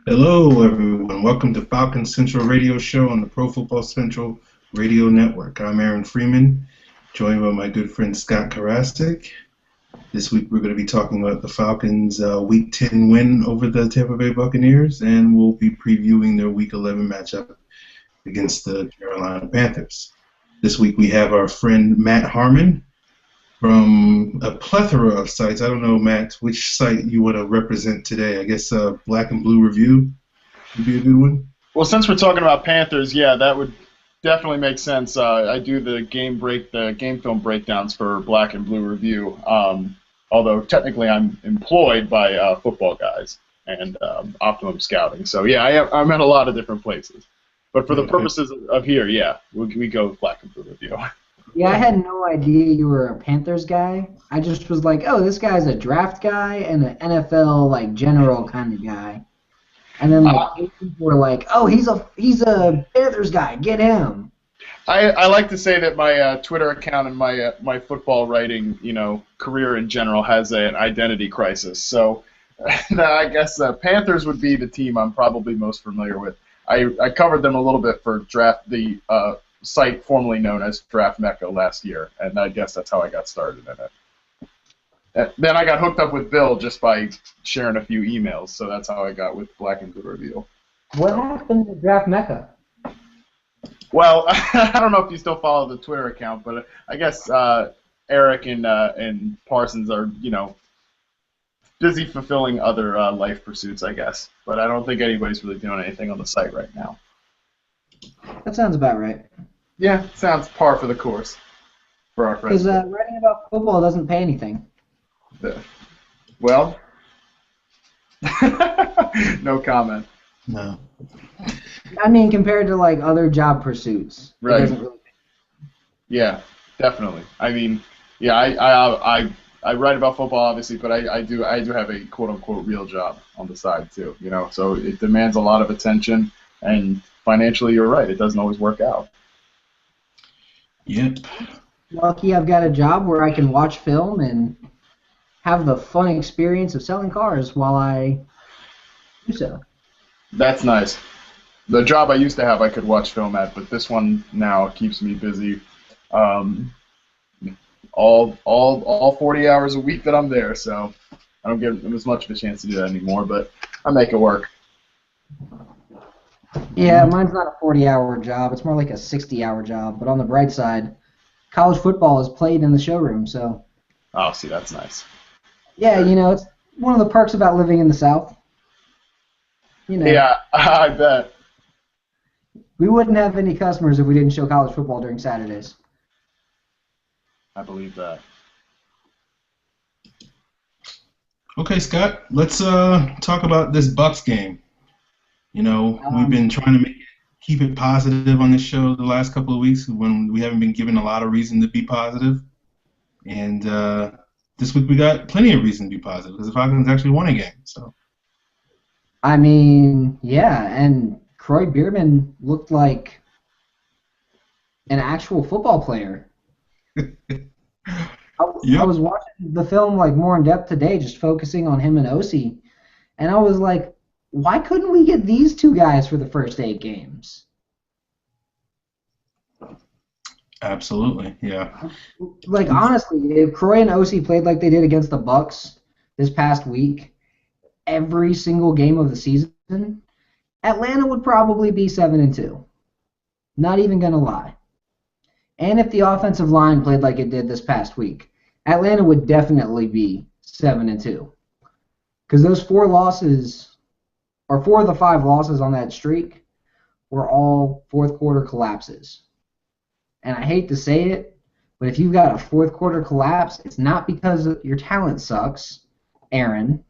Hello, everyone. Welcome to Falcons Central Radio Show on the Pro Football Central Radio Network. I'm Aaron Freeman, joined by my good friend Scott Karasik. This week we're going to be talking about the Falcons' Week 10 win over the Tampa Bay Buccaneers, and we'll be previewing their Week 11 matchup against the Carolina Panthers. This week we have our friend Matt Harmon from a plethora of sites. I don't know, Matt, which site you want to represent today. I guess Black and Blue Review would be a good one. Well, since we're talking about Panthers, yeah, that would definitely make sense. I do the game film breakdowns for Black and Blue Review. Although technically I'm employed by Football Guys and Optimum Scouting. So yeah, I'm at a lot of different places. But for the purposes of here, yeah, we go with Black and Blue Review. Yeah, I had no idea you were a Panthers guy. I just was like, oh, this guy's a draft guy and an NFL like general kind of guy. And then like eight people were like, oh, he's a Panthers guy, get him. I like to say that my Twitter account and my football writing career in general has an identity crisis. So I guess Panthers would be the team I'm probably most familiar with. I covered them a little bit for the site formerly known as Draft Mecca last year, and I guess that's how I got started in it. Then I got hooked up with Bill just by sharing a few emails, so that's how I got with Black and Blue Review. What happened to Draft Mecca? Well, I don't know if you still follow the Twitter account, but I guess Eric and Parsons are busy fulfilling other life pursuits, I guess. But I don't think anybody's really doing anything on the site right now. That sounds about right. Yeah, sounds par for the course for our friends. Because writing about football doesn't pay anything. Well, no comment. No. I mean, compared to like other job pursuits, right? It doesn't really pay. Yeah, definitely. I mean, yeah, I write about football obviously, but I do have a quote unquote real job on the side too. So it demands a lot of attention, and financially, you're right, it doesn't always work out. Yep. Lucky I've got a job where I can watch film and have the fun experience of selling cars while I do so. That's nice. The job I used to have, I could watch film at, but this one now keeps me busy all 40 hours a week that I'm there, so I don't get as much of a chance to do that anymore, but I make it work. Yeah, mine's not a 40-hour job. It's more like a 60-hour job. But on the bright side, college football is played in the showroom, so. Oh, see, that's nice. Yeah, it's one of the perks about living in the South. Yeah, I bet. We wouldn't have any customers if we didn't show college football during Saturdays. I believe that. Okay, Scott, let's talk about this Bucs game. We've been trying to keep it positive on this show the last couple of weeks when we haven't been given a lot of reason to be positive. And this week we got plenty of reason to be positive because the Falcons actually won a game. So. I mean, yeah, and Croy Bierman looked like an actual football player. I was watching the film like more in depth today, just focusing on him and Osi, and I was like, why couldn't we get these two guys for the first 8 games? Absolutely, yeah. Like, honestly, if Croy and Osi played like they did against the Bucs this past week, every single game of the season, Atlanta would probably be 7-2. Not even gonna lie. And if the offensive line played like it did this past week, Atlanta would definitely be 7-2. Because those 4 losses, or 4 of the 5 losses on that streak, were all fourth quarter collapses. And I hate to say it, but if you've got a fourth quarter collapse, it's not because your talent sucks, Aaron.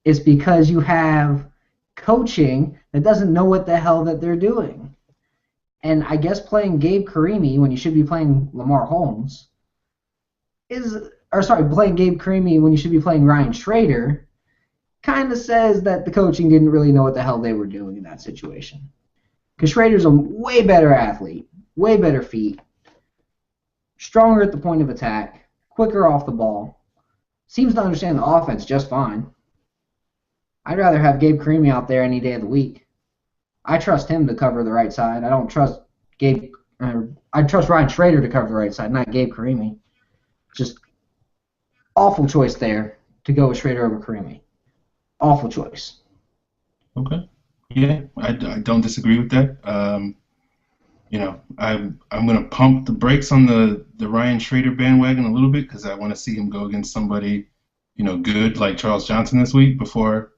It's because you have coaching that doesn't know what the hell that they're doing. And I guess playing Gabe Carimi when you should be playing Lamar Holmes playing Gabe Carimi when you should be playing Ryan Schrader kind of says that the coaching didn't really know what the hell they were doing in that situation. Because Schrader's a way better athlete, way better feet, stronger at the point of attack, quicker off the ball, seems to understand the offense just fine. I'd rather have Gabe Carimi out there any day of the week. I trust him to cover the right side. I don't trust Gabe. I trust Ryan Schrader to cover the right side, not Gabe Carimi. Just awful choice there to go with Schrader over Carimi. Awful choice. Okay. Yeah, I don't disagree with that. I'm going to pump the brakes on the Ryan Schrader bandwagon a little bit because I want to see him go against somebody, good like Charles Johnson this week before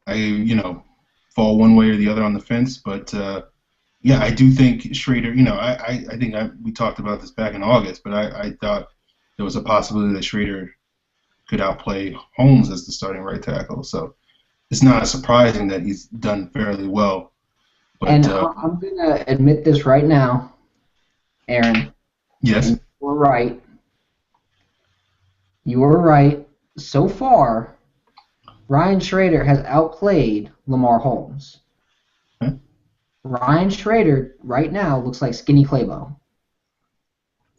I, fall one way or the other on the fence. But yeah, I do think Schrader. I think we talked about this back in August, but I thought there was a possibility that Schrader could outplay Holmes as the starting right tackle. So it's not surprising that he's done fairly well. But, and I'm going to admit this right now, Aaron. Yes. You were right. You were right. So far, Ryan Schrader has outplayed Lamar Holmes. Okay. Ryan Schrader right now looks like Skinny Claybo.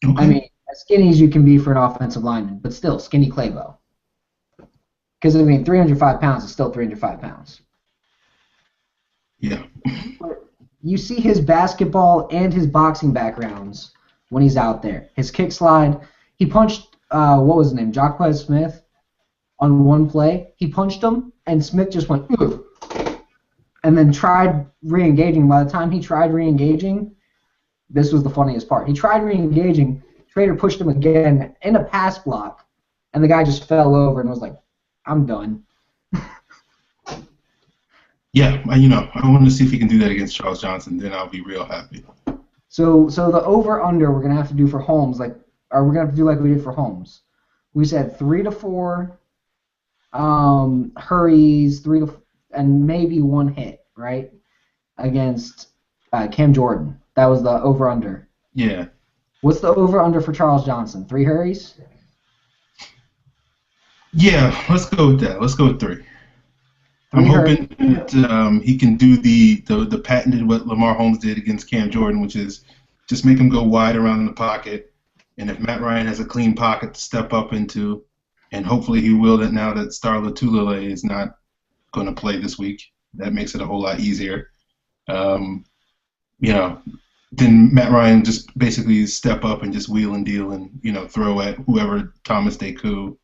Okay. I mean, as skinny as you can be for an offensive lineman, but still Skinny Claybo. Because, 305 pounds is still 305 pounds. Yeah. You see his basketball and his boxing backgrounds when he's out there. His kick slide, he punched, what was his name, Jacquez Smith on one play. He punched him, and Smith just went, ugh, and then tried re-engaging. By the time he tried re-engaging, this was the funniest part. He tried re-engaging. Schrader pushed him again in a pass block, and the guy just fell over and was like, I'm done. Yeah, I want to see if he can do that against Charles Johnson. Then I'll be real happy. So the over/under we're gonna have to do for Holmes, we're gonna have to do like we did for Holmes. We said 3 to 4 hurries, and maybe one hit, right? Against Cam Jordan. That was the over/under. Yeah. What's the over/under for Charles Johnson? 3 hurries? Yeah, let's go with that. Let's go with 3. I'm hoping that he can do the patented what Lamar Holmes did against Cam Jordan, which is just make him go wide around in the pocket. And if Matt Ryan has a clean pocket to step up into, and hopefully he will that now that Star Lotulelei is not going to play this week, that makes it a whole lot easier. Then Matt Ryan just basically step up and just wheel and deal and, throw at whoever Thomas Deku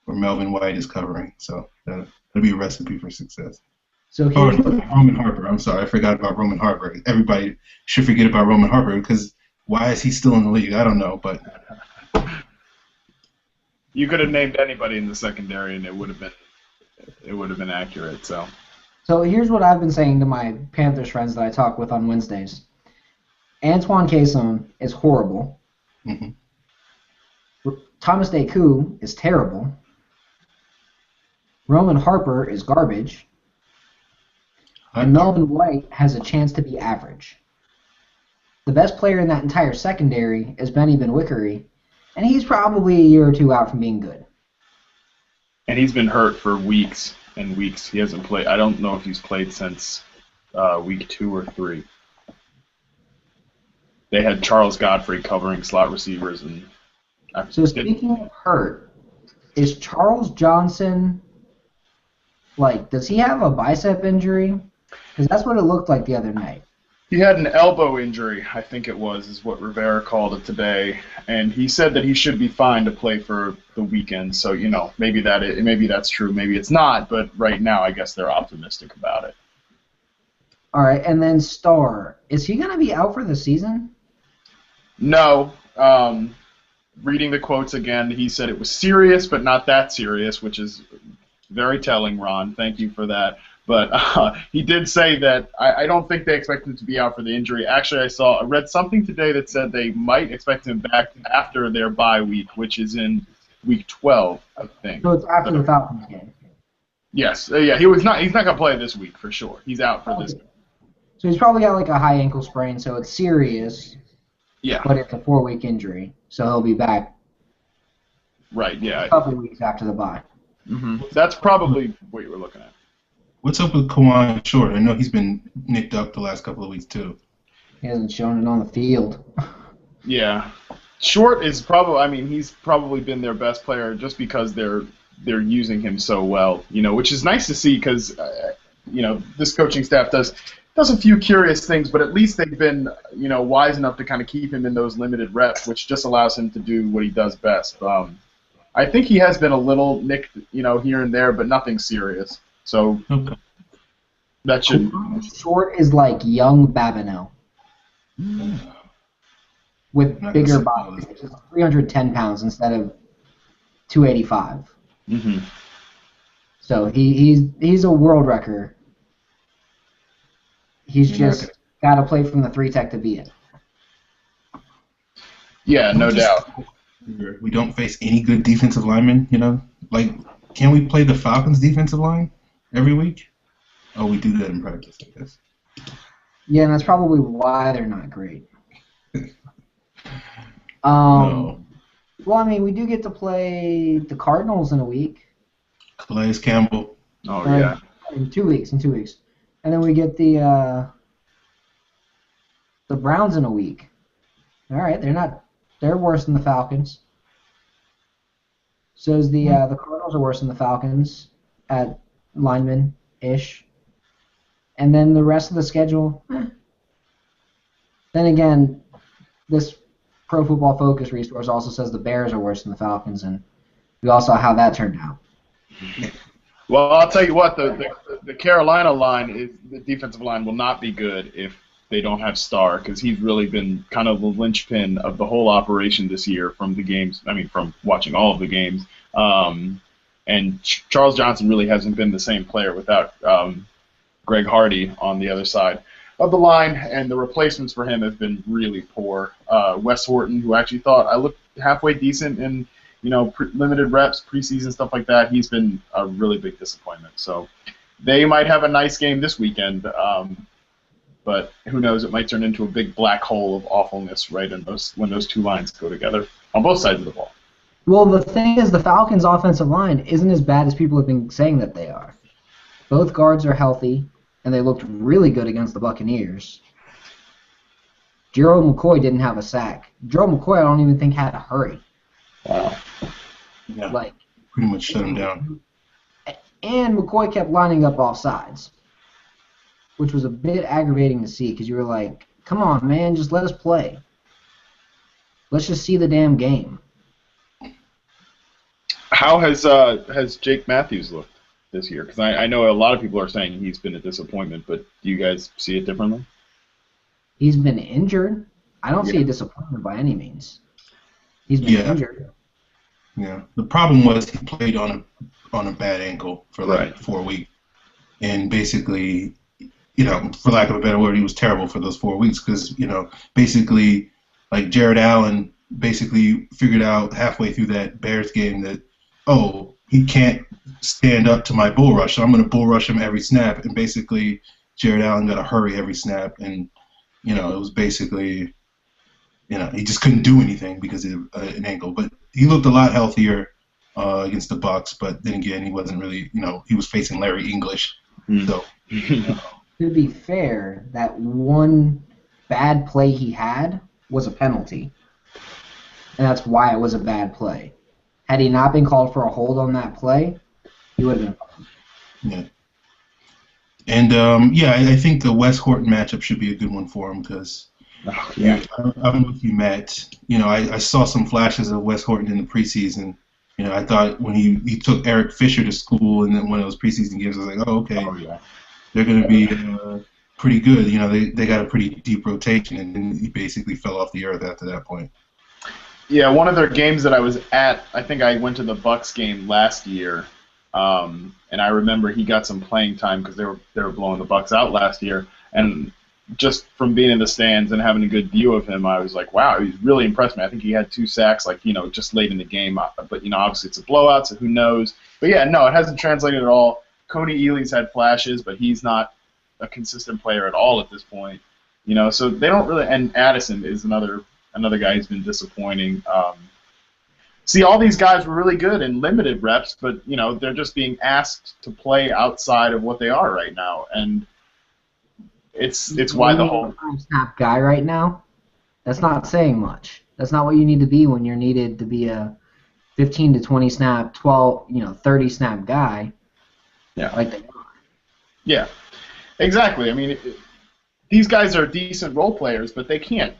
or Melvin White is covering. So that'll be a recipe for success. So Roman Harper. I'm sorry, I forgot about Roman Harper. Everybody should forget about Roman Harper because why is he still in the league? I don't know, but you could have named anybody in the secondary and it would have been accurate. So here's what I've been saying to my Panthers friends that I talk with on Wednesdays. Antoine Cason is horrible. Mm-hmm. Thomas Deku is terrible. Roman Harper is garbage. And Melvin White has a chance to be average. The best player in that entire secondary is Benny Benwickery, and he's probably a year or two out from being good. And he's been hurt for weeks and weeks. He hasn't played. I don't know if he's played since week 2 or 3. They had Charles Godfrey covering slot receivers. So speaking of hurt, is Charles Johnson, does he have a bicep injury? Because that's what it looked like the other night. He had an elbow injury, I think it was, is what Rivera called it today. And he said that he should be fine to play for the weekend. So, maybe that's true, maybe it's not. But right now, I guess they're optimistic about it. All right, and then Starr. Is he going to be out for the season? No. Reading the quotes again, he said it was serious, but not that serious, which is very telling, Ron. Thank you for that. But he did say that I don't think they expect him to be out for the injury. Actually, I read something today that said they might expect him back after their bye week, which is in week 12, I think. So it's after the Falcons game. Yes. Yeah. He's not going to play this week for sure. He's out for this week. So he's probably got a high ankle sprain, so it's serious. Yeah. But it's a 4-week injury, so he'll be back. Right. Yeah. A couple weeks after the bye. Mm-hmm. That's probably what you were looking at. What's up with Kawan Short? I know he's been nicked up the last couple of weeks too. He hasn't shown it on the field. Yeah. Short is probably, he's probably been their best player just because they're they're using him so well, which is nice to see because this coaching staff does a few curious things, but at least they've been wise enough to kind of keep him in those limited reps, which just allows him to do what he does best. I think he has been a little nicked, here and there, but nothing serious. So that should. Short is like young Babineau with bigger body, 310 pounds instead of 285. Mm-hmm. So he's a world record. He's just got to play from the 3-tech to beat it. Yeah, no doubt. We don't face any good defensive linemen, Like, can we play the Falcons' defensive line every week? Oh, we do that in practice, I guess. Yeah, and that's probably why they're not great. No. Well, I mean, we do get to play the Cardinals in a week. Calais Campbell. Oh, yeah. In 2 weeks. And then we get the Browns in a week. All right, they're worse than the Falcons. So is the Cardinals are worse than the Falcons at lineman-ish. And then the rest of the schedule, Then again, this Pro Football Focus resource also says the Bears are worse than the Falcons, and we all saw how that turned out. Well, I'll tell you what, the Carolina line, the defensive line will not be good if they don't have Starr, because he's really been kind of the linchpin of the whole operation this year from the games, from watching all of the games. And Charles Johnson really hasn't been the same player without Greg Hardy on the other side of the line, and the replacements for him have been really poor. Wes Horton, who I actually thought I looked halfway decent in limited reps, preseason, stuff like that, he's been a really big disappointment. So they might have a nice game this weekend, but who knows, it might turn into a big black hole of awfulness right in when those two lines go together on both sides of the ball. Well, the thing is, the Falcons' offensive line isn't as bad as people have been saying that they are. Both guards are healthy, and they looked really good against the Buccaneers. Gerald McCoy didn't have a sack. Gerald McCoy, I don't even think had a hurry. Wow. Yeah, pretty much shut him down. And McCoy kept lining up off sides, which was a bit aggravating to see because you were like, come on, man, just let us play. Let's just see the damn game. How has Jake Matthews looked this year? Because I know a lot of people are saying he's been a disappointment, but do you guys see it differently? He's been injured. I don't see a disappointment by any means. He's been injured. Yeah. The problem was he played on a bad ankle for like 4 weeks, and basically, for lack of a better word, he was terrible for those 4 weeks because basically, like Jared Allen basically figured out halfway through that Bears game that he can't stand up to my bull rush, so I'm going to bull rush him every snap, and basically Jared Allen got to hurry every snap, and it was basically. He just couldn't do anything because of an ankle. But he looked a lot healthier against the Bucs. But then again, he wasn't really, he was facing Larry English. So, To be fair, that one bad play he had was a penalty. And that's why it was a bad play. Had he not been called for a hold on that play, he would have been fine. Yeah. And, I think the Wes Horton matchup should be a good one for him because I'm with you, Matt. I saw some flashes of Wes Horton in the preseason. I thought when he took Eric Fisher to school in one of those preseason games, I was like, okay, they're going to be pretty good. They got a pretty deep rotation, and then he basically fell off the earth after that point. Yeah, one of their games that I was at, I think I went to the Bucs game last year, and I remember he got some playing time because they were blowing the Bucs out last year, and just from being in the stands and having a good view of him, I was like, wow, he's really impressed me. I think he had 2 sacks, just late in the game. But, obviously it's a blowout, so who knows. But, yeah, no, it hasn't translated at all. Cody Ealy's had flashes, but he's not a consistent player at all at this point. So they don't really – and Addison is another guy who's been disappointing. See, all these guys were really good in limited reps, but, they're just being asked to play outside of what they are right now. And it's why the whole snap guy right now. That's not saying much. That's not what you need to be when you're needed to be a 15 to 20 snap, 12, 30 snap guy. Yeah. Like they are. Yeah. Exactly. I mean, these guys are decent role players, but they can't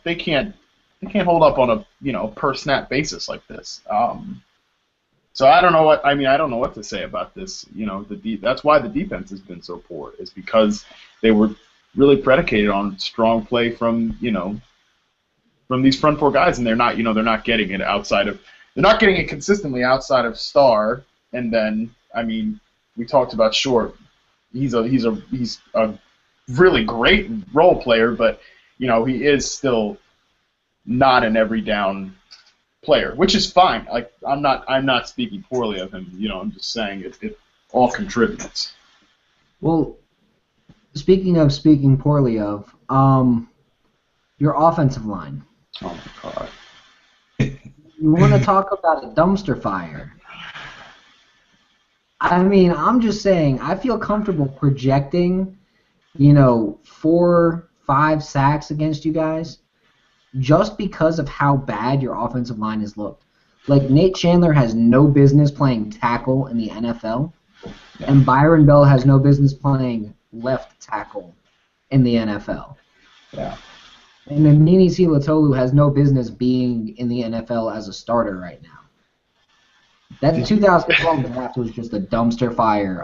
hold up on a per snap basis like this. So I don't know what to say about this. That's why the defense has been so poor, is because they were really predicated on strong play from these front four guys, and they're not getting it consistently outside of Starr. And then we talked about Short. He's a really great role player, but he is still not an every down player, which is fine. Like I'm not speaking poorly of him. I'm just saying it all contributes. Well, speaking of speaking poorly of, your offensive line. Oh my God. You want to talk about a dumpster fire? I'm just saying, I feel comfortable projecting, 4, 5 sacks against you guys, just because of how bad your offensive line has looked. Like, Nate Chandler has no business playing tackle in the NFL, and Byron Bell has no business playing left tackle in the NFL. Yeah. And then Nini Silatolu has no business being in the NFL as a starter right now. That 2012 draft was just a dumpster fire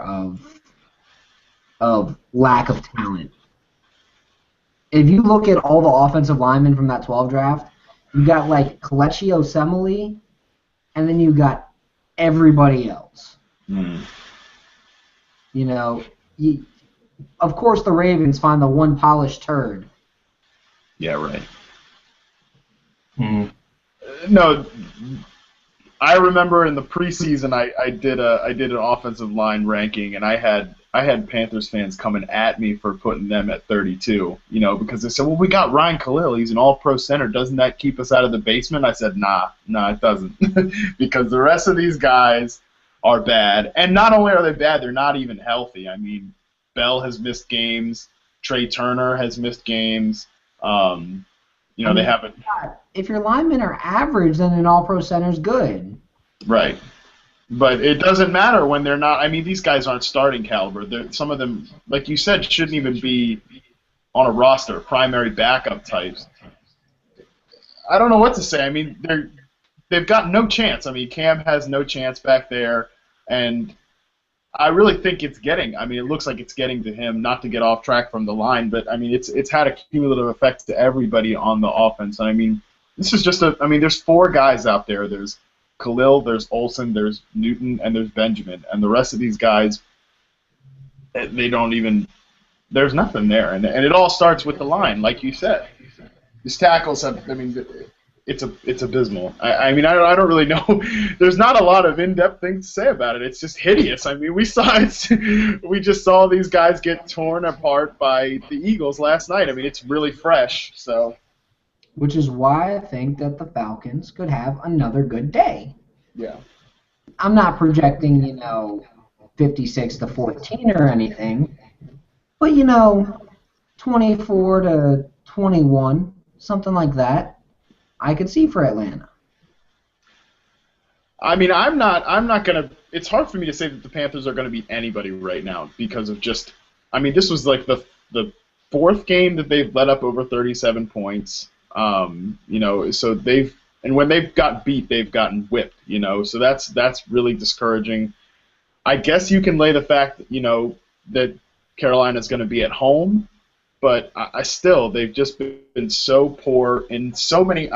of lack of talent. If you look at all the offensive linemen from that 12 draft, you got like Kelechi Osemele, and then you got everybody else. Mm. Of course the Ravens find the one polished turd. Yeah, right. Mm. No, I remember in the preseason I did an offensive line ranking, and I had Panthers fans coming at me for putting them at 32, because they said, well, we got Ryan Khalil, he's an all-pro center, doesn't that keep us out of the basement? I said, nah, it doesn't, because the rest of these guys are bad, and not only are they bad, they're not even healthy. Bell has missed games, Trey Turner has missed games. They haven't. If your linemen are average, then an all-pro center's good. Right. But it doesn't matter when they're not. These guys aren't starting caliber. Some of them, like you said, shouldn't even be on a roster, primary backup types. I don't know what to say. They've got no chance. Cam has no chance back there, and I really think it's getting. It looks like it's getting to him. Not to get off track from the line, but it's had a cumulative effect to everybody on the offense. This is just there's 4 guys out there. There's Khalil, there's Olsen, there's Newton, and there's Benjamin, and the rest of these guys, they don't even. There's nothing there, and it all starts with the line, like you said. These tackles have. It's abysmal. I don't really know. There's not a lot of in-depth things to say about it. It's just hideous. We just saw these guys get torn apart by the Eagles last night. it's really fresh. So, which is why I think that the Falcons could have another good day. Yeah. I'm not projecting, 56-14 or anything, but 24-21, something like that. I could see for Atlanta. I'm not gonna. It's hard for me to say that the Panthers are gonna beat anybody right now because of just. This was like the 4th game that they've let up over 37 points. So and when they've got beat, they've gotten whipped. So that's really discouraging. I guess you can lay the fact that that Carolina's gonna be at home. But I still, they've just been so poor in so many.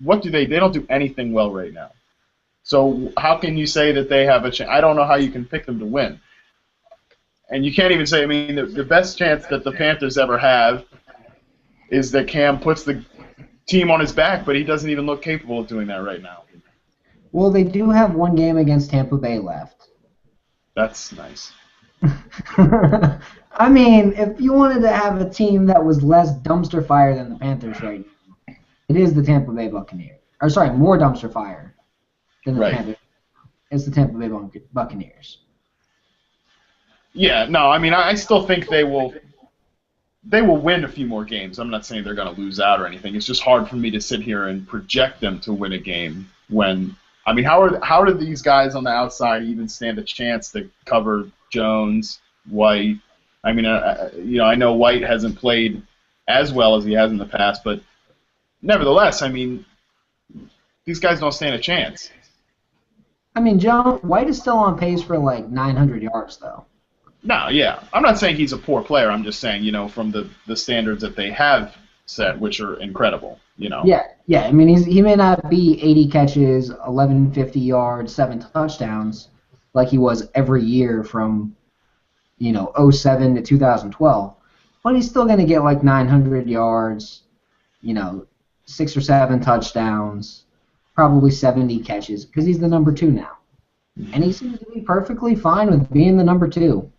What do they? They don't do anything well right now. So how can you say that they have a chance? I don't know how you can pick them to win. And you can't even say. The best chance that the Panthers ever have is that Cam puts the team on his back, but he doesn't even look capable of doing that right now. Well, they do have one game against Tampa Bay left. That's nice. If you wanted to have a team that was less dumpster fire than the Panthers right now, it is the Tampa Bay Buccaneers. Or sorry, more dumpster fire than the Panthers. It's the Tampa Bay Buccaneers. Yeah, no, I still think they will win a few more games. I'm not saying they're going to lose out or anything. It's just hard for me to sit here and project them to win a game when I mean, how do these guys on the outside even stand a chance to cover Jones, White? I mean, I know White hasn't played as well as he has in the past, but nevertheless, I mean, these guys don't stand a chance. I mean, White is still on pace for like 900 yards, though. No, yeah. I'm not saying he's a poor player. I'm just saying, from the standards that they have set, which are incredible, Yeah. I mean, he may not be 80 catches, 1150 yards, 7 touchdowns like he was every year from, '07 to 2012, but he's still going to get like 900 yards, 6 or 7 touchdowns, probably 70 catches, because he's the number 2 now. And he seems to be perfectly fine with being the number 2.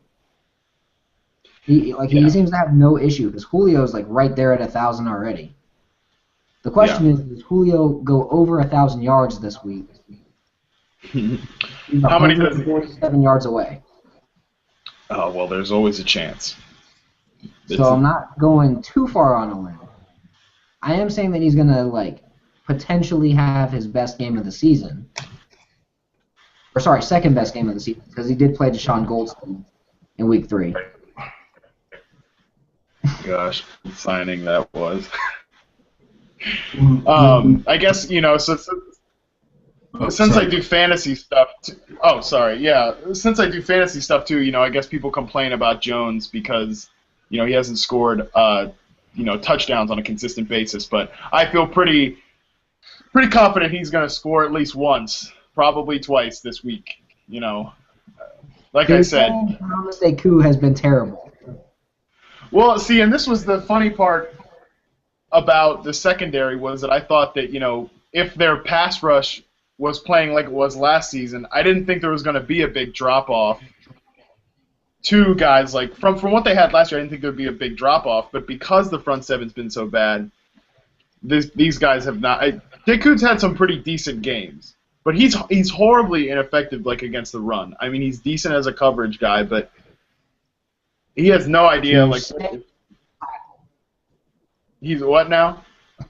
He seems to have no issue, because Julio's like right there at 1,000 already. The question is, does Julio go over 1,000 yards this week? He's How many does he? 147 yards away. Oh, well, there's always a chance. So I'm not going too far on a limb. I am saying that he's going to, potentially have his best game of the season. Or, sorry, second best game of the season, because he did play Deshaun Goldstein in Week 3. Gosh, what signing that was. I guess, since I do fantasy stuff, since I do fantasy stuff too, I guess people complain about Jones because, he hasn't scored, touchdowns on a consistent basis, but I feel pretty confident he's going to score at least once, probably twice this week, Like I said, Thomas Deku has been terrible. Well, see, and this was the funny part about the secondary was that I thought that, if their pass rush was playing like it was last season, I didn't think there was going to be a big drop-off to guys like from what they had last year. I didn't think there would be a big drop-off, but because the front seven's been so bad, these guys have not. Deku's had some pretty decent games, but he's horribly ineffective against the run. I mean, he's decent as a coverage guy, but he has no idea, he's what now? So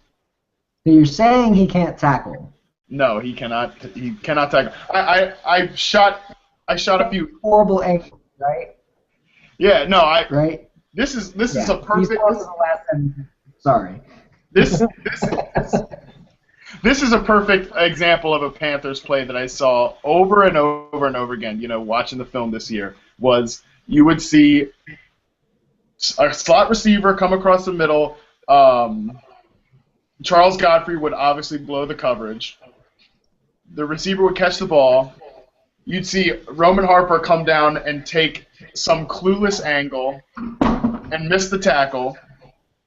you're saying he can't tackle? No, he cannot. He cannot tackle. I shot a few horrible ankles, right? Yeah, no, right. This is a perfect. Sorry. This is a perfect example of a Panthers play that I saw over and over and over again. Watching the film this year was. You would see a slot receiver come across the middle. Charles Godfrey would obviously blow the coverage. The receiver would catch the ball. You'd see Roman Harper come down and take some clueless angle and miss the tackle.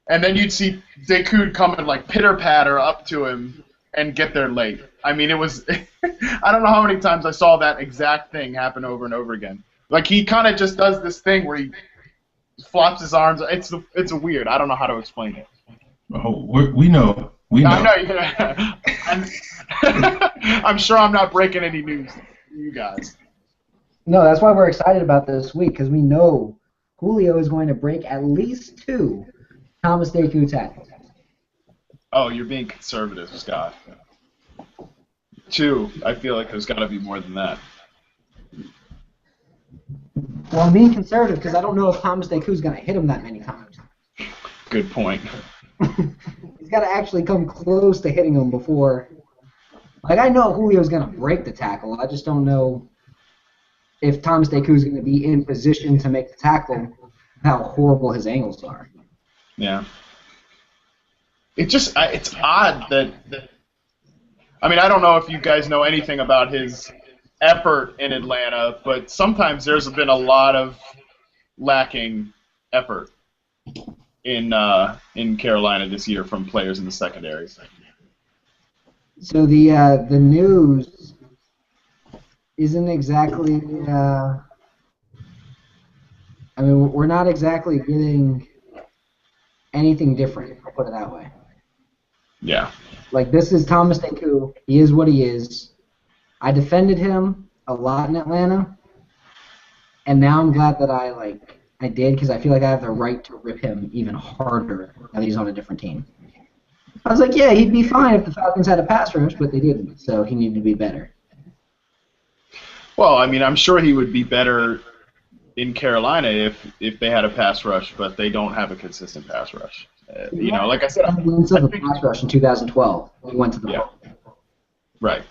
And then you'd see Deku come and pitter-patter up to him and get there late. I mean, it was I don't know how many times I saw that exact thing happen over and over again. He kind of just does this thing where he flops his arms. It's weird. I don't know how to explain it. Oh, we know. We know. I know. I'm sure I'm not breaking any news to you guys. No, that's why we're excited about this week, because we know Julio is going to break at least 2 Thomas Deku tackles. Oh, you're being conservative, Scott. 2. I feel like there's got to be more than that. Well, I'm being conservative because I don't know if Thomas Deku's going to hit him that many times. Good point. He's got to actually come close to hitting him before. I know Julio's going to break the tackle. I just don't know if Thomas Deku's going to be in position to make the tackle, how horrible his angles are. Yeah. It's odd that I mean, I don't know if you guys know anything about his effort in Atlanta, but sometimes there's been a lot of lacking effort in Carolina this year from players in the secondary. So the news isn't exactly. I mean, we're not exactly getting anything different. I'll put it that way. Yeah. This is Thomas Deku. He is what he is. I defended him a lot in Atlanta, and now I'm glad that I did, because I feel like I have the right to rip him even harder now that he's on a different team. I was like, yeah, he'd be fine if the Falcons had a pass rush, but they didn't, so he needed to be better. Well, I mean, I'm sure he would be better in Carolina if they had a pass rush, but they don't have a consistent pass rush. Like I said, He went to the pass rush in 2012. He went to the yeah, Bowl. right.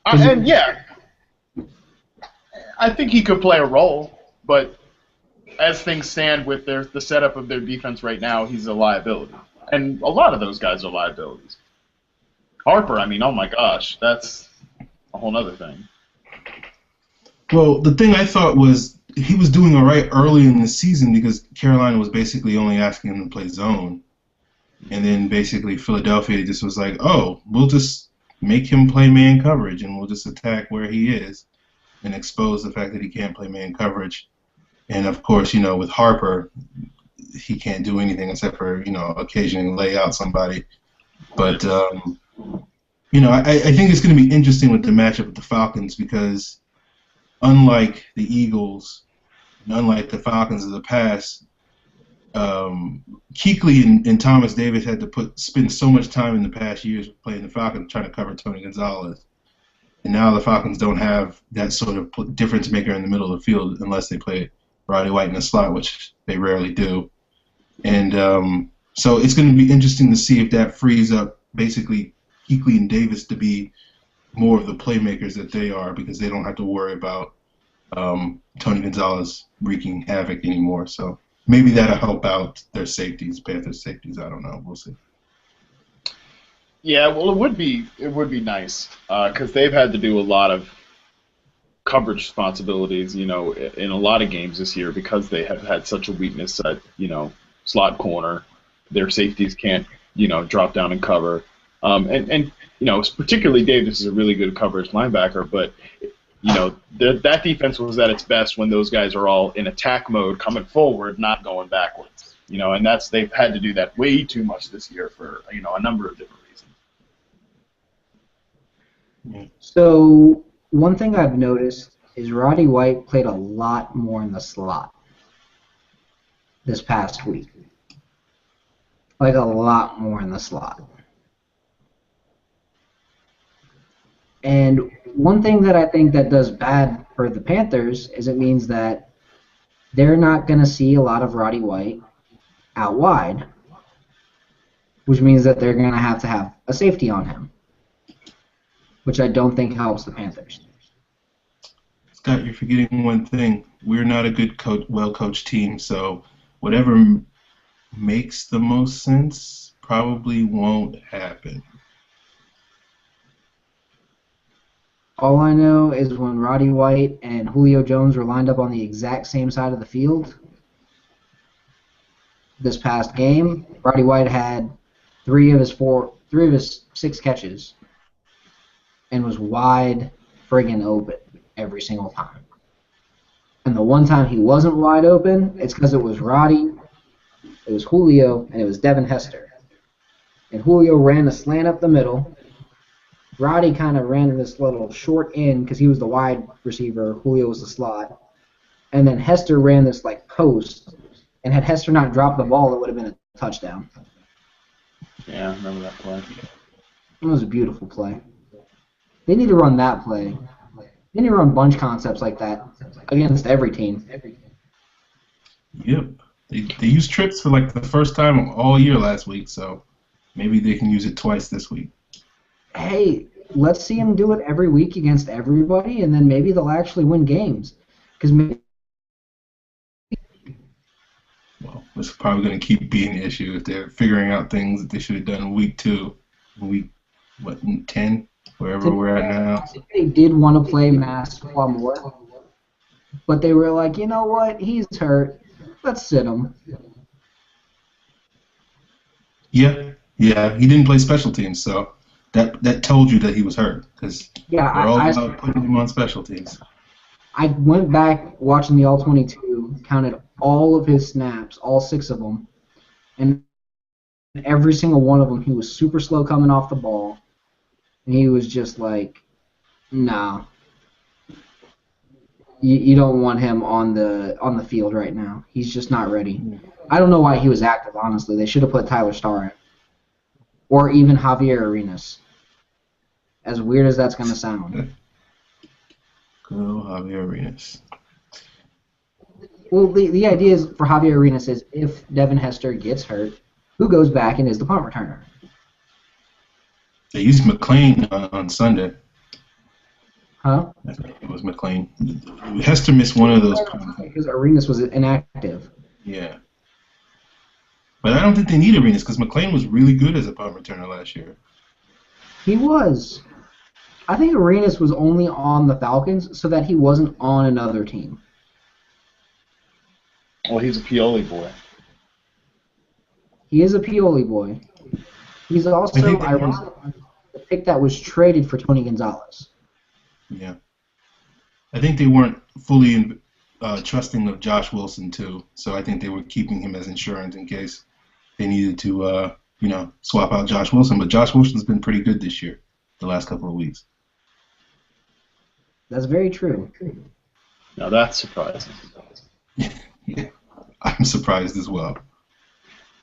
And yeah, I think he could play a role, but as things stand with the setup of their defense right now, he's a liability. And a lot of those guys are liabilities. Harper, I mean, oh my gosh, that's a whole other thing. Well, the thing I thought was he was doing all right early in the season because Carolina was basically only asking him to play zone. And then basically Philadelphia just was like, oh, we'll just make him play man coverage and we'll just attack where he is and expose the fact that he can't play man coverage. And, of course, with Harper, he can't do anything except for, occasionally lay out somebody. But, I think it's going to be interesting with the matchup with the Falcons because unlike the Eagles, and unlike the Falcons of the past, Kuechly and Thomas Davis had to spend so much time in the past years playing the Falcons trying to cover Tony Gonzalez. And now the Falcons don't have that sort of difference maker in the middle of the field unless they play Roddy White in the slot, which they rarely do. And so it's going to be interesting to see if that frees up basically Kuechly and Davis to be more of the playmakers that they are because they don't have to worry about Tony Gonzalez wreaking havoc anymore. So maybe that'll help out their safeties, Panthers safeties. I don't know. We'll see. Yeah, well, it would be nice because they've had to do a lot of coverage responsibilities, in a lot of games this year because they have had such a weakness at, slot corner. Their safeties can't, drop down and cover. And particularly Davis is a really good coverage linebacker, but, that defense was at its best when those guys are all in attack mode coming forward, not going backwards. And they've had to do that way too much this year for, a number of different reasons. So one thing I've noticed is Roddy White played a lot more in the slot this past week. Like a lot more in the slot. And one thing that I think that does bad for the Panthers is it means that they're not going to see a lot of Roddy White out wide, which means that they're going to have a safety on him, which I don't think helps the Panthers. Scott, you're forgetting one thing. We're not a good, well-coached team, so whatever makes the most sense probably won't happen. All I know is when Roddy White and Julio Jones were lined up on the exact same side of the field this past game, Roddy White had three of his 6 catches and was wide friggin' open every single time. And the one time he wasn't wide open, it's because it was Roddy, it was Julio, and it was Devin Hester. And Julio ran a slant up the middle. Roddy kind of ran in this little short end because he was the wide receiver, Julio was the slot. And then Hester ran this like post, and had Hester not dropped the ball, it would have been a touchdown. Yeah, I remember that play. It was a beautiful play. They need to run that play. They need to run bunch concepts like that against every team. Yep. They used trips for like the first time all year last week, so maybe they can use it twice this week. Hey, let's see them do it every week against everybody, and then maybe they'll actually win games. Because well, it's probably going to keep being the issue if they're figuring out things that they should have done in week 2, week 10, wherever we're at now. They did want to play Massaquoi more, but they were like, you know what? He's hurt. Let's sit him. Yeah, he didn't play special teams, so that told you that he was hurt because yeah, we're all about putting him on special teams. I went back watching the All-22, counted all of his snaps, all 6 of them, and every single one of them he was super slow coming off the ball, and he was just like, nah. You don't want him on the field right now. He's just not ready. I don't know why he was active, honestly. They should have put Tyler Starr in. Or even Javier Arenas. As weird as that's going to sound. Go Javier Arenas. Well, the idea is for Javier Arenas is if Devin Hester gets hurt, who goes back and is the punt returner? They used McLean on Sunday. Huh? I think it was McLean. Hester missed one of those punts. Because Arenas was inactive. Yeah. But I don't think they need Arenas because McLean was really good as a punt returner last year. He was. I think Arenas was only on the Falcons so that he wasn't on another team. Well, he's a Pioli boy. He is a Pioli boy. He's also, ironically, the pick that was traded for Tony Gonzalez. Yeah. I think they weren't fully trusting of Josh Wilson, too. So I think they were keeping him as insurance in case they needed to, swap out Josh Wilson. But Josh Wilson's been pretty good this year, the last couple of weeks. That's very true. Now that's surprising. Yeah. I'm surprised as well.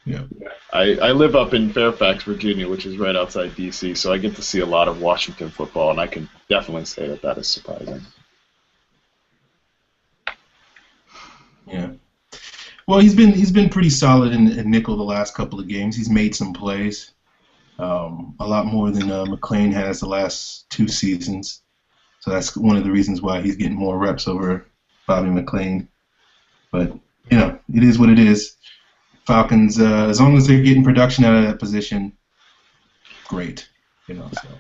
Yeah. I live up in Fairfax, Virginia, which is right outside D.C., so I get to see a lot of Washington football, and I can definitely say that that is surprising. Yeah. Well, he's been pretty solid in nickel the last couple of games. He's made some plays, a lot more than McLean has the last 2 seasons. So that's one of the reasons why he's getting more reps over Bobby McLean. But it is what it is. Falcons, as long as they're getting production out of that position, great. So.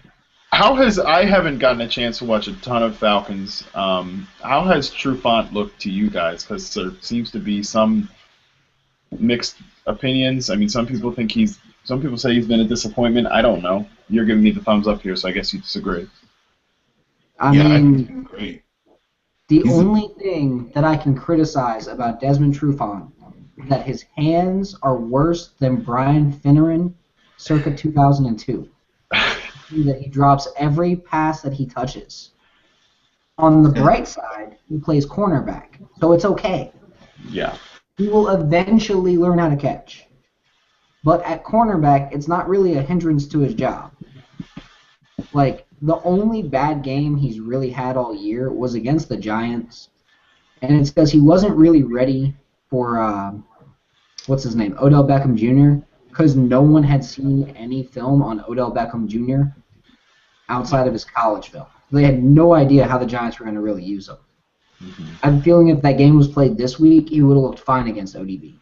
I haven't gotten a chance to watch a ton of Falcons. How has Trufant looked to you guys? Because there seems to be some mixed opinions. I mean, some people say he's been a disappointment. I don't know. You're giving me the thumbs up here, so I guess you disagree. I mean, think great. The only thing that I can criticize about Desmond Trufant is that his hands are worse than Brian Finneran circa 2002. That he drops every pass that he touches. On the bright side, he plays cornerback, so it's okay. Yeah. He will eventually learn how to catch. But at cornerback, it's not really a hindrance to his job. Like, the only bad game he's really had all year was against the Giants, and it's because he wasn't really ready for, what's his name, Odell Beckham Jr., because no one had seen any film on Odell Beckham Jr. outside of his college film. They had no idea how the Giants were going to really use him. Mm-hmm. I have a feeling if that game was played this week, he would have looked fine against ODB.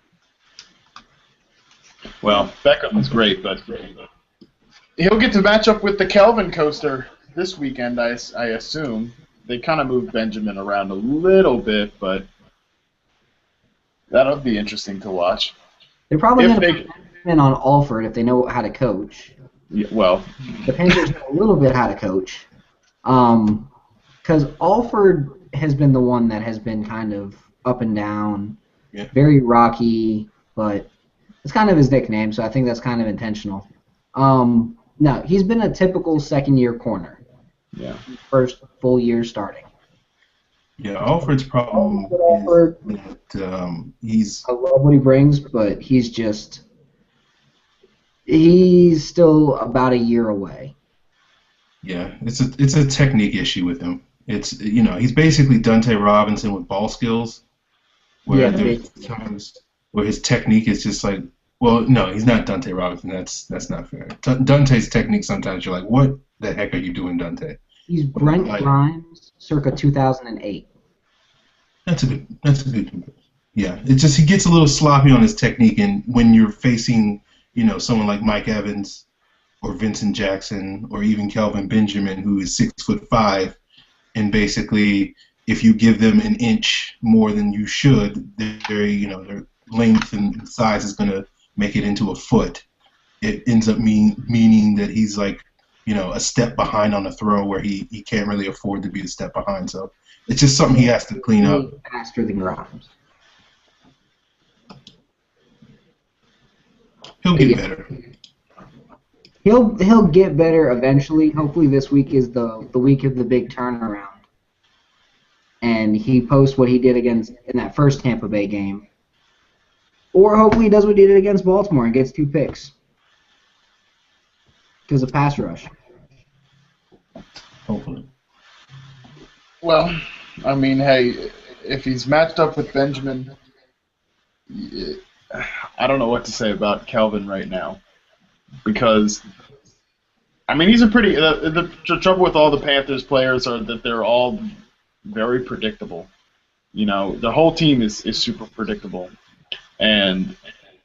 Well, Beckham's great, but he'll get to match up with the Kelvin coaster this weekend, I assume. They kind of moved Benjamin around a little bit, but that'll be interesting to watch. They're probably going to put Benjamin on Alford if they know how to coach. Yeah, well, the Panthers know a little bit how to coach. Because Alford has been the one that has been kind of up and down, very rocky, but it's kind of his nickname, so I think that's kind of intentional. No, he's been a typical second-year corner. Yeah. First full year starting. Yeah, Alford's problem is that he's... I love what he brings, but he's still about a year away. Yeah, it's a technique issue with him. It's he's basically Dante Robinson with ball skills, where there's times where his technique is just like, well, no, he's not Dante Robinson. That's not fair. Dante's technique sometimes you're like, what the heck are you doing, Dante? He's Brent Grimes, circa 2008. That's a good. Yeah, it's just he gets a little sloppy on his technique, and when you're facing someone like Mike Evans or Vincent Jackson or even Kelvin Benjamin, who is 6'5", and basically if you give them an inch more than you should, their length and size is going to make it into a foot. It ends up meaning that he's like a step behind on a throw where he can't really afford to be a step behind. So it's just something he has to clean up. Faster than Grimes. He'll get better. He'll get better eventually. Hopefully this week is the week of the big turnaround. And he posts what he did in that first Tampa Bay game. Or hopefully he does what he did against Baltimore and gets 2 picks. Because of pass rush. Hopefully. Well, I mean, hey, if he's matched up with Benjamin, I don't know what to say about Kelvin right now because I mean he's a pretty. The trouble with all the Panthers players are that they're all very predictable. You know, the whole team is super predictable, and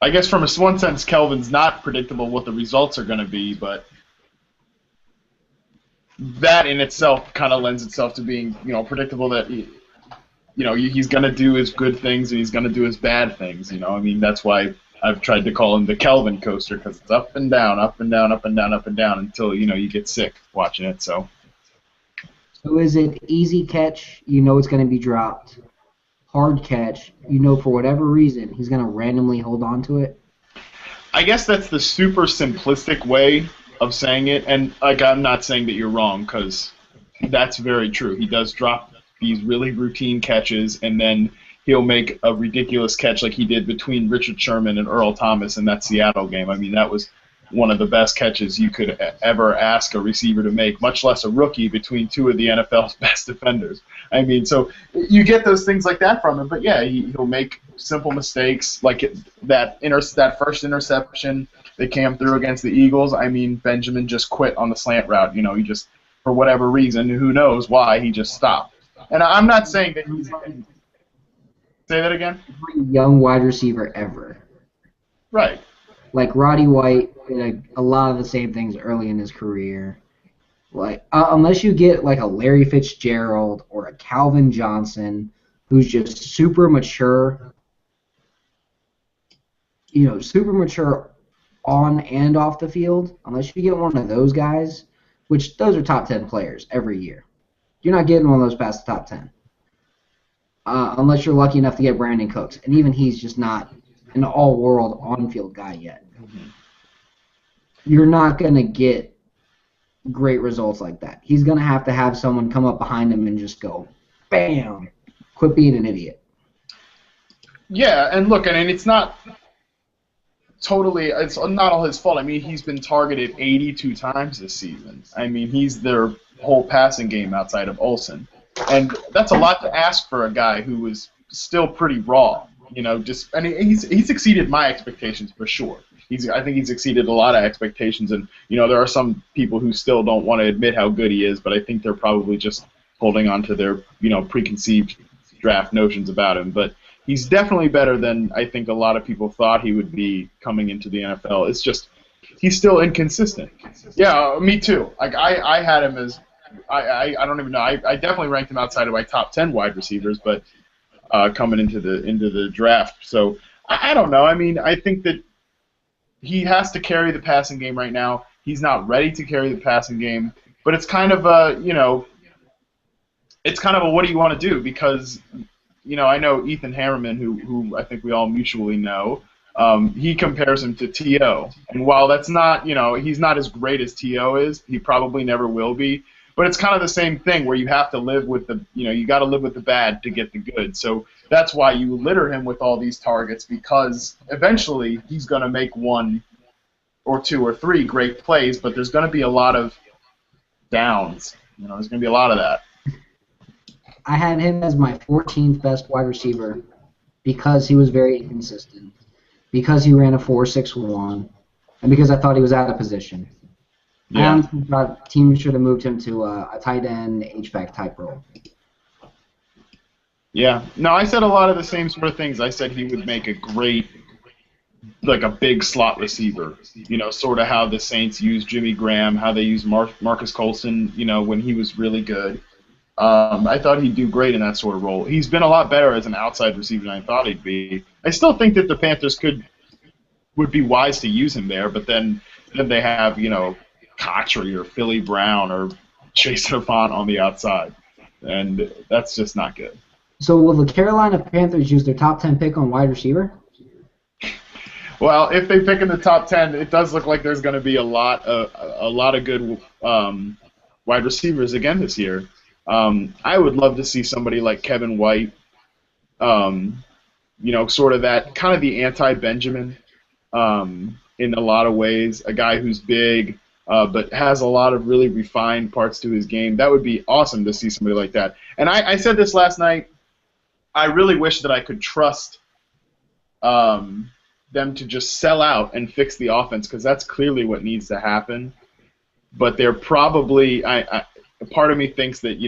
I guess from a one sense, Kelvin's not predictable what the results are going to be, but that in itself kind of lends itself to being, predictable that he's going to do his good things and he's going to do his bad things. I mean, that's why I've tried to call him the Kelvin coaster because it's up and down, up and down, up and down, up and down until you get sick watching it. So is it easy catch? You know it's going to be dropped. Hard catch. You know for whatever reason he's going to randomly hold on to it. I guess that's the super simplistic way of saying it, and like I'm not saying that you're wrong because that's very true. He does drop these really routine catches, and then he'll make a ridiculous catch like he did between Richard Sherman and Earl Thomas in that Seattle game. I mean, that was one of the best catches you could ever ask a receiver to make, much less a rookie between two of the NFL's best defenders. I mean, so you get those things like that from him, but yeah, he'll make simple mistakes like that first interception that came through against the Eagles. I mean, Benjamin just quit on the slant route. He just, for whatever reason, who knows why, he just stopped. And I'm not saying that he's... Say that again? Every young wide receiver ever. Right. Like Roddy White did a lot of the same things early in his career. Like unless you get like a Larry Fitzgerald or a Calvin Johnson, who's just super mature, super mature on and off the field. Unless you get one of those guys, which those are top 10 players every year, you're not getting one of those past the top 10. Unless you're lucky enough to get Brandon Cooks, and even he's just not an all-world on-field guy yet. Mm-hmm. You're not going to get great results like that. He's going to have someone come up behind him and just go, bam, quit being an idiot. Yeah, and look, I mean, it's not all his fault. I mean, he's been targeted 82 times this season. I mean, he's their whole passing game outside of Olsen. And that's a lot to ask for a guy who was still pretty raw. He's exceeded my expectations for sure. I think he's exceeded a lot of expectations, and there are some people who still don't want to admit how good he is, but I think they're probably just holding on to their preconceived draft notions about him. But he's definitely better than I think a lot of people thought he would be coming into the NFL. It's just he's still inconsistent. Yeah, me too. Like I had him as I don't even know. I definitely ranked him outside of my top 10 wide receivers, but coming into the draft. So I don't know. I mean, I think that he has to carry the passing game right now. He's not ready to carry the passing game, but it's kind of a what do you want to do? Because I know Ethan Harriman, who I think we all mutually know. He compares him to T.O. And while that's not, he's not as great as T.O. is, he probably never will be. But it's kind of the same thing where you have to live with you got to live with the bad to get the good. So that's why you litter him with all these targets, because eventually he's going to make one or two or three great plays, but there's going to be a lot of downs. There's going to be a lot of that. I had him as my 14th best wide receiver because he was very inconsistent, because he ran a 4.61, and because I thought he was out of position. Yeah. I honestly thought teams should have moved him to a tight end H-back type role. Yeah. No, I said a lot of the same sort of things. I said he would make a great, like a big slot receiver. Sort of how the Saints used Jimmy Graham, how they used Marcus Colston, when he was really good. I thought he'd do great in that sort of role. He's been a lot better as an outside receiver than I thought he'd be. I still think that the Panthers would be wise to use him there, but then they have, Cotchery or Philly Brown or Chase Savant on the outside, and that's just not good. So will the Carolina Panthers use their top 10 pick on wide receiver? Well, if they pick in the top 10, it does look like there's going to be a lot of good wide receivers again this year. I would love to see somebody like Kevin White, sort of that kind of the anti-Benjamin in a lot of ways, a guy who's big, but has a lot of really refined parts to his game. That would be awesome to see somebody like that. And I said this last night. I really wish that I could trust them to just sell out and fix the offense, because that's clearly what needs to happen. But they're probably part of me thinks that,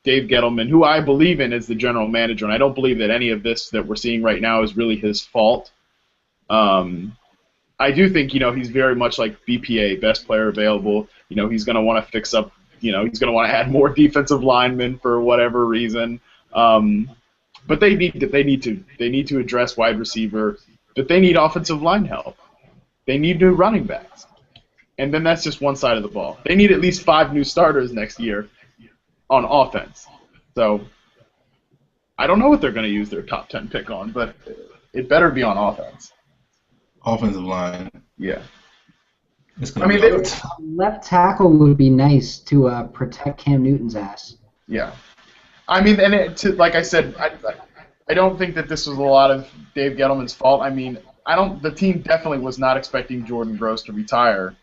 Dave Gettleman, who I believe in as the general manager, and I don't believe that any of this that we're seeing right now is really his fault. I do think, he's very much like BPA, best player available. He's going to want to fix up, he's going to want to add more defensive linemen for whatever reason. But they need to address wide receiver, but they need offensive line help. They need new running backs. And then that's just one side of the ball. They need at least 5 new starters next year on offense. So I don't know what they're going to use their top 10 pick on, but it better be on offense. Offensive line. Yeah. Left tackle would be nice to protect Cam Newton's ass. Yeah. Like I said, I don't think that this was a lot of Dave Gettleman's fault. The team definitely was not expecting Jordan Gross to retire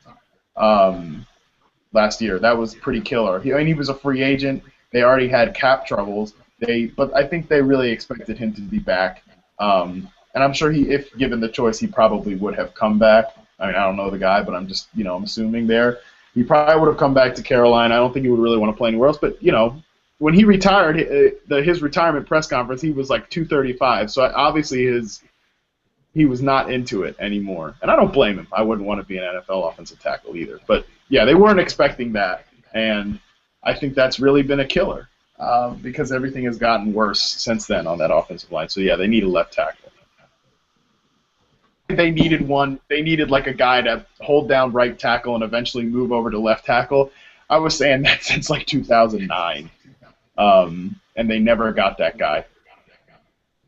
last year. That was pretty killer. He was a free agent. They already had cap troubles. But I think they really expected him to be back. And I'm sure if given the choice, he probably would have come back. I don't know the guy, but I'm just, I'm assuming there. He probably would have come back to Carolina. I don't think he would really want to play anywhere else. But, when he retired, his retirement press conference, he was like 235. So obviously he was not into it anymore. And I don't blame him. I wouldn't want to be an NFL offensive tackle either. But, yeah, they weren't expecting that. And I think that's really been a killer because everything has gotten worse since then on that offensive line. So, yeah, they need a left tackle. They needed one. They needed like a guy to hold down right tackle and eventually move over to left tackle. I was saying that since like 2009. And they never got that guy.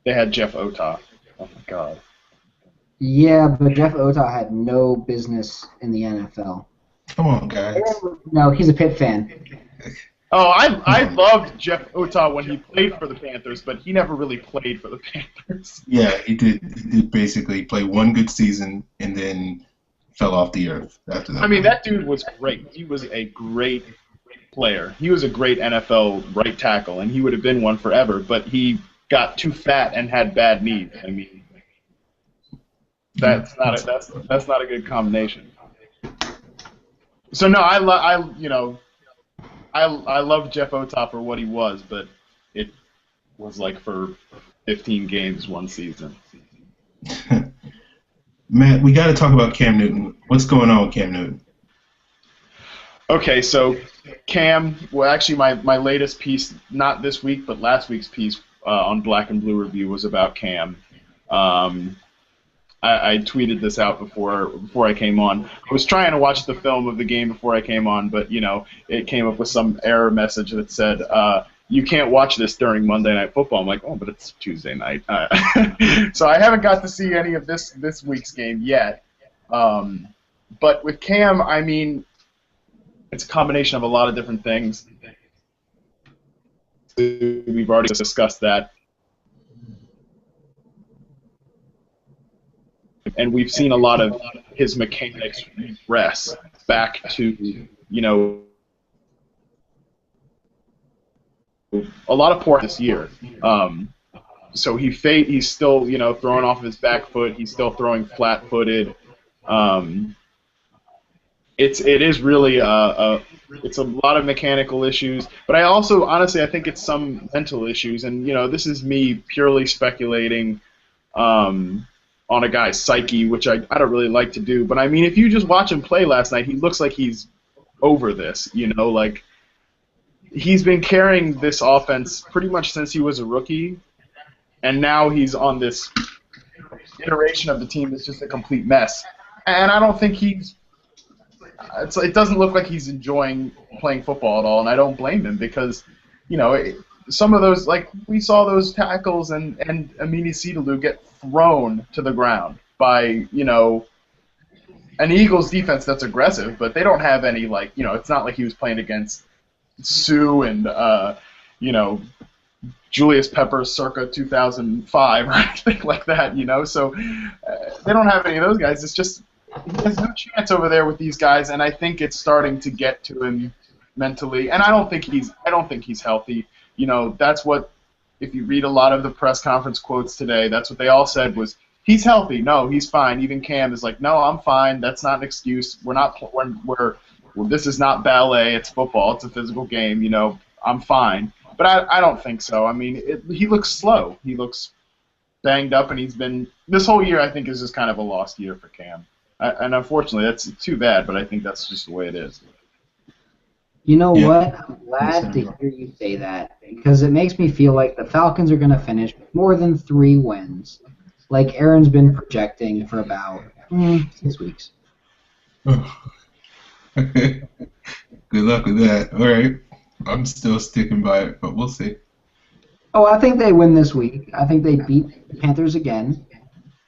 They had Jeff Otah. Oh, my God. Yeah, but Jeff Otah had no business in the NFL. Come on, guys. No, he's a Pitt fan. Oh, I loved Jeff Otah when he played for the Panthers, but he never really played for the Panthers. Yeah, he did. He did basically play one good season and then fell off the earth after that. That dude was great. He was a great player. He was a great NFL right tackle, and he would have been one forever, but he got too fat and had bad knees. That's not a good combination. So no, I love Jeff Otah for what he was, but it was like for 15 games one season. Matt, we got to talk about Cam Newton. What's going on with Cam Newton? Okay, so Cam, actually my latest piece, not this week, but last week's piece on Black and Blue Review was about Cam. I tweeted this out before I came on. I was trying to watch the film of the game before I came on, but, it came up with some error message that said, you can't watch this during Monday Night Football. I'm like, oh, but it's Tuesday night. So I haven't got to see any of this week's game yet. But with Cam, it's a combination of a lot of different things. We've already discussed that. And we've seen a lot of his mechanics regress back to, a lot of poor this year. So he's still, throwing off his back foot. He's still throwing flat-footed. It is really it's a lot of mechanical issues, but I also honestly I think it's some mental issues, and this is me purely speculating on a guy's psyche, which I don't really like to do. But if you just watch him play last night, he looks like he's over this. Like he's been carrying this offense pretty much since he was a rookie, and now he's on this iteration of the team that's just a complete mess. And I don't think it doesn't look like he's enjoying playing football at all, and I don't blame him because, some of those, like we saw those tackles and Amini Sidilu get thrown to the ground by, an Eagles defense that's aggressive, but they don't have any, it's not like he was playing against Sue and, Julius Peppers circa 2005 or anything like that, so they don't have any of those guys. It's just he has no chance over there with these guys, and I think it's starting to get to him mentally. And I don't think he's healthy. You know, that's what, if you read a lot of the press conference quotes today, that's what they all said was, he's healthy. No, he's fine. Even Cam is like, no, I'm fine. That's not an excuse. This is not ballet. It's football. It's a physical game. You know, I'm fine. But I don't think so. I mean, he looks slow. He looks banged up, and he's been this whole year. I think is just kind of a lost year for Cam, and unfortunately, that's too bad. But I think that's just the way it is. You know what? I'm glad to hear you say that because it makes me feel like the Falcons are going to finish with more than 3 wins, like Aaron's been projecting for about 6 weeks. Good luck with that. All right. I'm still sticking by it, but we'll see. Oh, I think they win this week. I think they beat the Panthers again.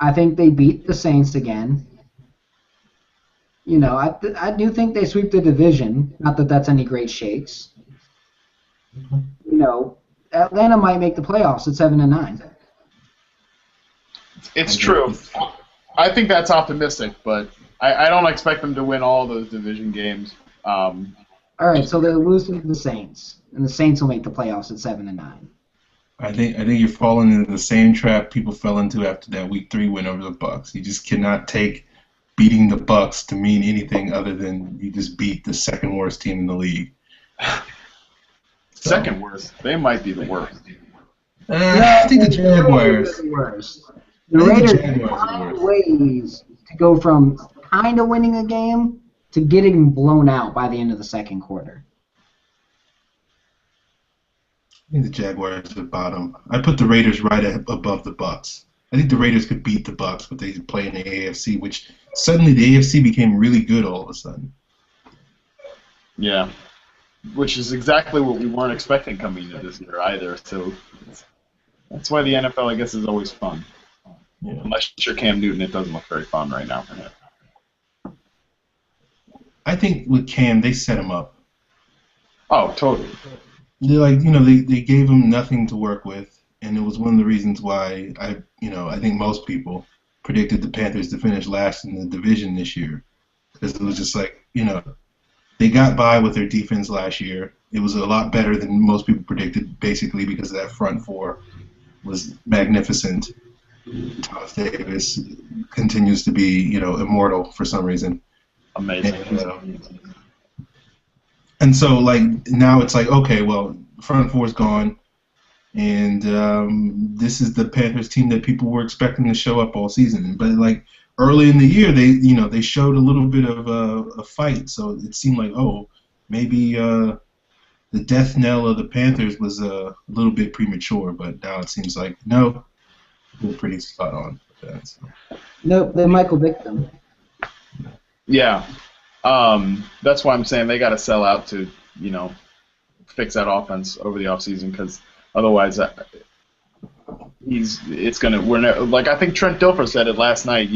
I think they beat the Saints again. You know, I do think they sweep the division. Not that that's any great shakes. You know, Atlanta might make the playoffs at 7-9. It's true. I think that's optimistic, but I don't expect them to win all those division games. All right, so they'll lose to the Saints, and the Saints will make the playoffs at 7-9. I think you're falling into the same trap people fell into after that Week 3 win over the Bucs. You just cannot take beating the Bucs to mean anything other than you just beat the second worst team in the league. Second worst? They might be the worst. I think the Jaguars. The Raiders find ways to go from kind of winning a game to getting blown out by the end of the second quarter. I think the Jaguars are the bottom. I put the Raiders right above the Bucs. I think the Raiders could beat the Bucs, but they play in the AFC, which suddenly the AFC became really good all of a sudden. Yeah, which is exactly what we weren't expecting coming into this year either. So that's why the NFL, I guess, is always fun. Yeah. Unless you're Cam Newton, it doesn't look very fun right now for him. I think with Cam, they set him up. Oh, totally. They're like, they gave him nothing to work with, and it was one of the reasons why I think most people predicted the Panthers to finish last in the division this year, because it was just like, they got by with their defense last year. It was a lot better than most people predicted, basically because that front four was magnificent. Thomas Davis continues to be, immortal for some reason. Amazing. And so, like, now it's like, okay, well, front four's gone, and this is the Panthers team that people were expecting to show up all season. But, like, early in the year, they showed a little bit of a fight, so it seemed like, oh, maybe the death knell of the Panthers was a little bit premature, but now it seems like, no, we're pretty spot on with that. So. Nope, they Michael Vick them. Yeah. That's why I'm saying they got to sell out to, fix that offense over the offseason, because otherwise I think Trent Dilfer said it last night,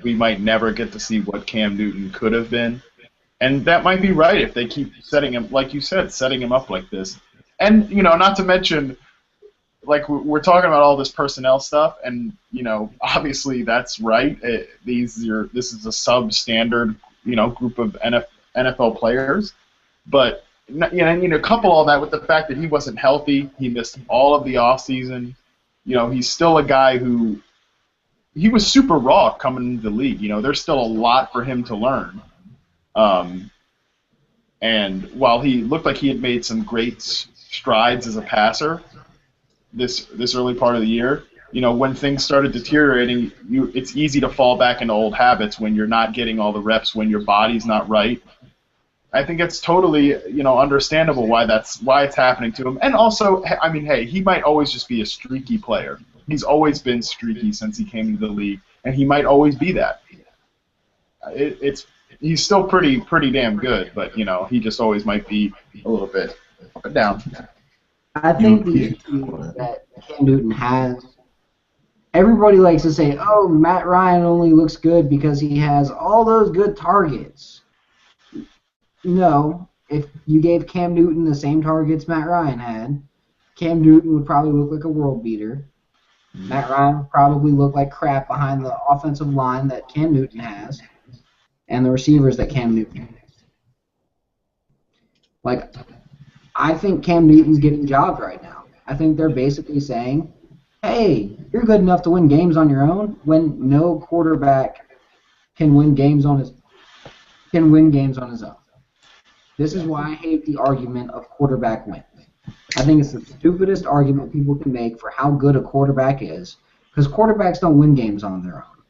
we might never get to see what Cam Newton could have been. And that might be right if they keep setting him, like you said, setting him up like this. And, not to mention, like, we're talking about all this personnel stuff, and, obviously that's right. This is a substandard, group of NFL players. But, couple all that with the fact that he wasn't healthy. He missed all of the offseason. He's still a guy who he was super raw coming into the league. There's still a lot for him to learn. And while he looked like he had made some great strides as a passer this early part of the year, when things started deteriorating, it's easy to fall back into old habits when you're not getting all the reps, when your body's not right. I think it's totally, understandable why it's happening to him. And also, I mean, hey, he might always just be a streaky player. He's always been streaky since he came into the league, and he might always be that. He's still pretty damn good, but he just always might be a little bit up and down. I think the issue that Cam Newton has, everybody likes to say, oh, Matt Ryan only looks good because he has all those good targets. No, if you gave Cam Newton the same targets Matt Ryan had, Cam Newton would probably look like a world beater. Matt Ryan would probably look like crap behind the offensive line that Cam Newton has. and the receivers that Cam Newton has. Like, I think Cam Newton's getting jobbed right now. I think they're basically saying, hey, you're good enough to win games on your own when no quarterback can win games on his own. This is why I hate the argument of quarterback wins. I think it's the stupidest argument people can make for how good a quarterback is, because quarterbacks don't win games on their own.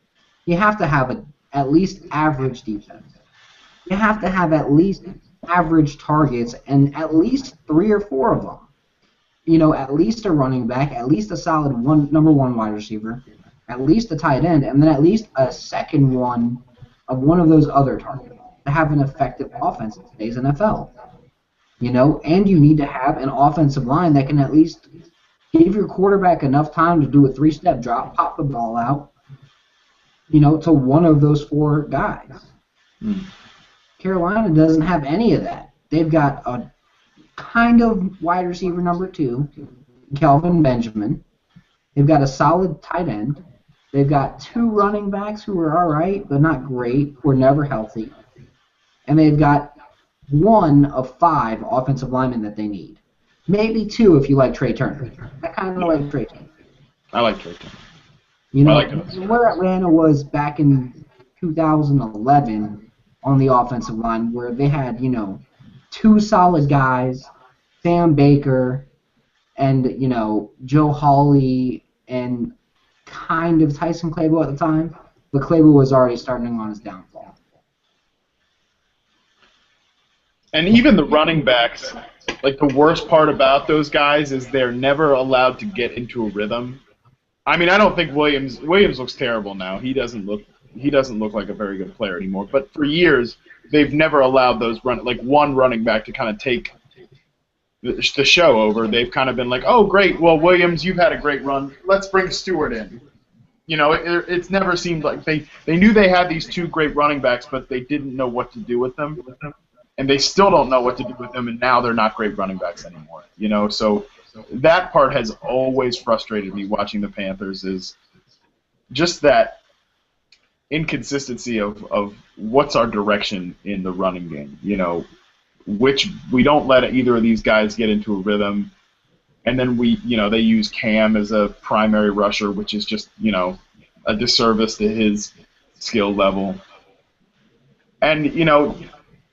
You have to have at least average defense. You have to have at least average targets and at least 3 or 4 of them. You know, at least a running back, at least a solid number one wide receiver, at least a tight end, and then at least a second one of one of those other targets to have an effective offense in today's NFL. You know, and you need to have an offensive line that can at least give your quarterback enough time to do a 3-step drop, pop the ball out, you know, to one of those 4 guys. Carolina doesn't have any of that. They've got a kind of wide receiver number 2, Kelvin Benjamin. They've got a solid tight end. They've got 2 running backs who are all right, but not great, who are never healthy. And they've got 1 of 5 offensive linemen that they need. Maybe 2 if you like Trey Turner. I kind of like Trey Turner. I like Trey Turner. You know, where Atlanta was back in 2011 on the offensive line, where they had, you know, 2 solid guys, Sam Baker and, you know, Joe Hawley and kind of Tyson Clabo at the time, but Clabo was already starting on his downfall. And even the running backs, like the worst part about those guys is they're never allowed to get into a rhythm. I mean, I don't think Williams looks terrible now. He doesn't look like a very good player anymore. But for years, they've never allowed those one running back to kind of take the show over. They've kind of been like, oh, great, well, Williams, you've had a great run. Let's bring Stewart in. You know, it's never seemed like they knew they had these 2 great running backs, but they didn't know what to do with them. And they still don't know what to do with them, and now they're not great running backs anymore. You know, so that part has always frustrated me watching the Panthers, is just that inconsistency of what's our direction in the running game. You know, which we don't let either of these guys get into a rhythm, and then they use Cam as a primary rusher, which is just, you know, a disservice to his skill level. And, you know,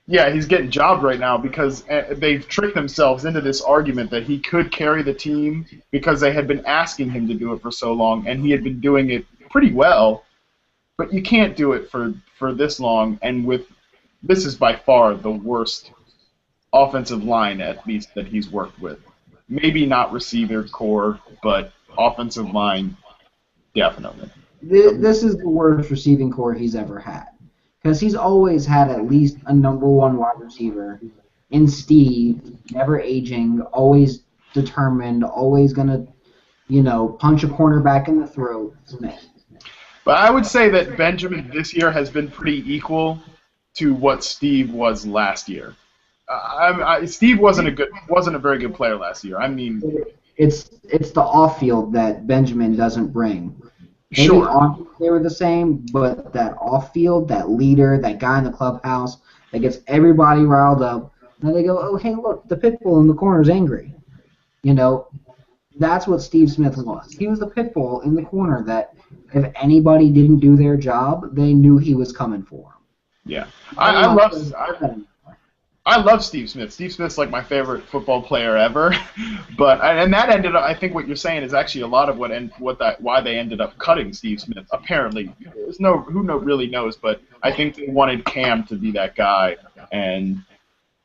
yeah, he's getting jobbed right now because they've tricked themselves into this argument that he could carry the team because they had been asking him to do it for so long, and he had been doing it pretty well. But you can't do it for this long, and this is by far the worst offensive line, at least, that he's worked with. Maybe not receiver core, but offensive line, definitely. This is the worst receiving core he's ever had. Because he's always had at least a number 1 wide receiver in Steve, never aging, always determined, always going to, you know, punch a cornerback in the throat. But I would say that Benjamin this year has been pretty equal to what Steve was last year. Steve wasn't a very good player last year. I mean, it's the off field that Benjamin doesn't bring. Maybe sure. On they were the same, but that off field, that leader, that guy in the clubhouse that gets everybody riled up. And then they go, oh, hey, look, the pit bull in the corner is angry. You know, that's what Steve Smith was. He was the pit bull in the corner that if anybody didn't do their job, they knew he was coming for them. Yeah, I love Steve Smith. Steve Smith's like my favorite football player ever, and that ended up. I think what you're saying is actually a lot of why they ended up cutting Steve Smith. Apparently, really knows, but I think they wanted Cam to be that guy, and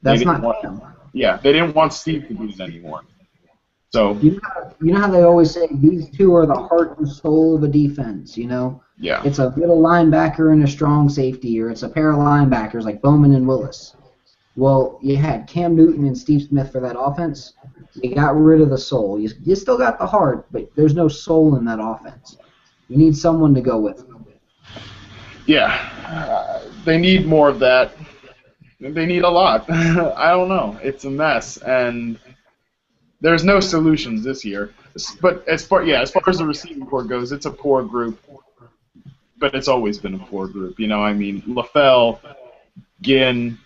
that's not Cam. Yeah, they didn't want Steve to do it anymore. So you know how they always say these 2 are the heart and soul of a defense. You know, yeah, it's a middle linebacker and a strong safety, or it's a pair of linebackers like Bowman and Willis. Well, you had Cam Newton and Steve Smith for that offense. You got rid of the soul. You still got the heart, but there's no soul in that offense. You need someone to go with them. Yeah, they need more of that. They need a lot. I don't know. It's a mess, and there's no solutions this year. But as far as the receiving corps goes, it's a poor group. but it's always been a poor group. You know, I mean, LaFell, Ginn,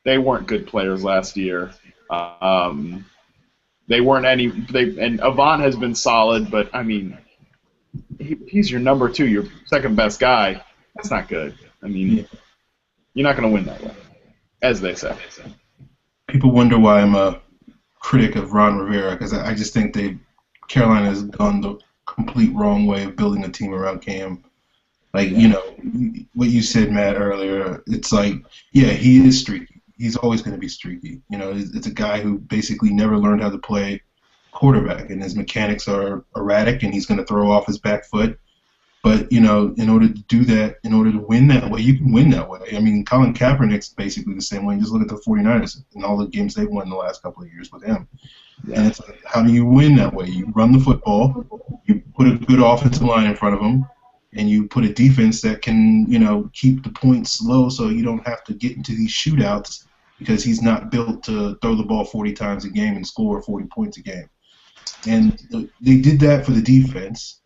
they weren't good players last year. They weren't and Avant has been solid, but I mean, he's your number 2, your second best guy. That's not good. I mean, you're not going to win that way, as they say. People wonder why I'm a critic of Ron Rivera, because I just think Carolina has gone the complete wrong way of building a team around Cam. Like, you know, what you said, Matt, earlier, it's like, yeah, he is streaky. He's always going to be streaky. You know, it's a guy who basically never learned how to play quarterback, and his mechanics are erratic, and he's going to throw off his back foot. But, you know, in order to do that, in order to win that way, you can win that way. I mean, Colin Kaepernick's basically the same way. Just look at the 49ers and all the games they've won the last couple of years with him. Yeah. And it's like, how do you win that way? You run the football, you put a good offensive line in front of them, and you put a defense that can, you know, keep the points low so you don't have to get into these shootouts, because he's not built to throw the ball 40 times a game and score 40 points a game. And they did that for the defense,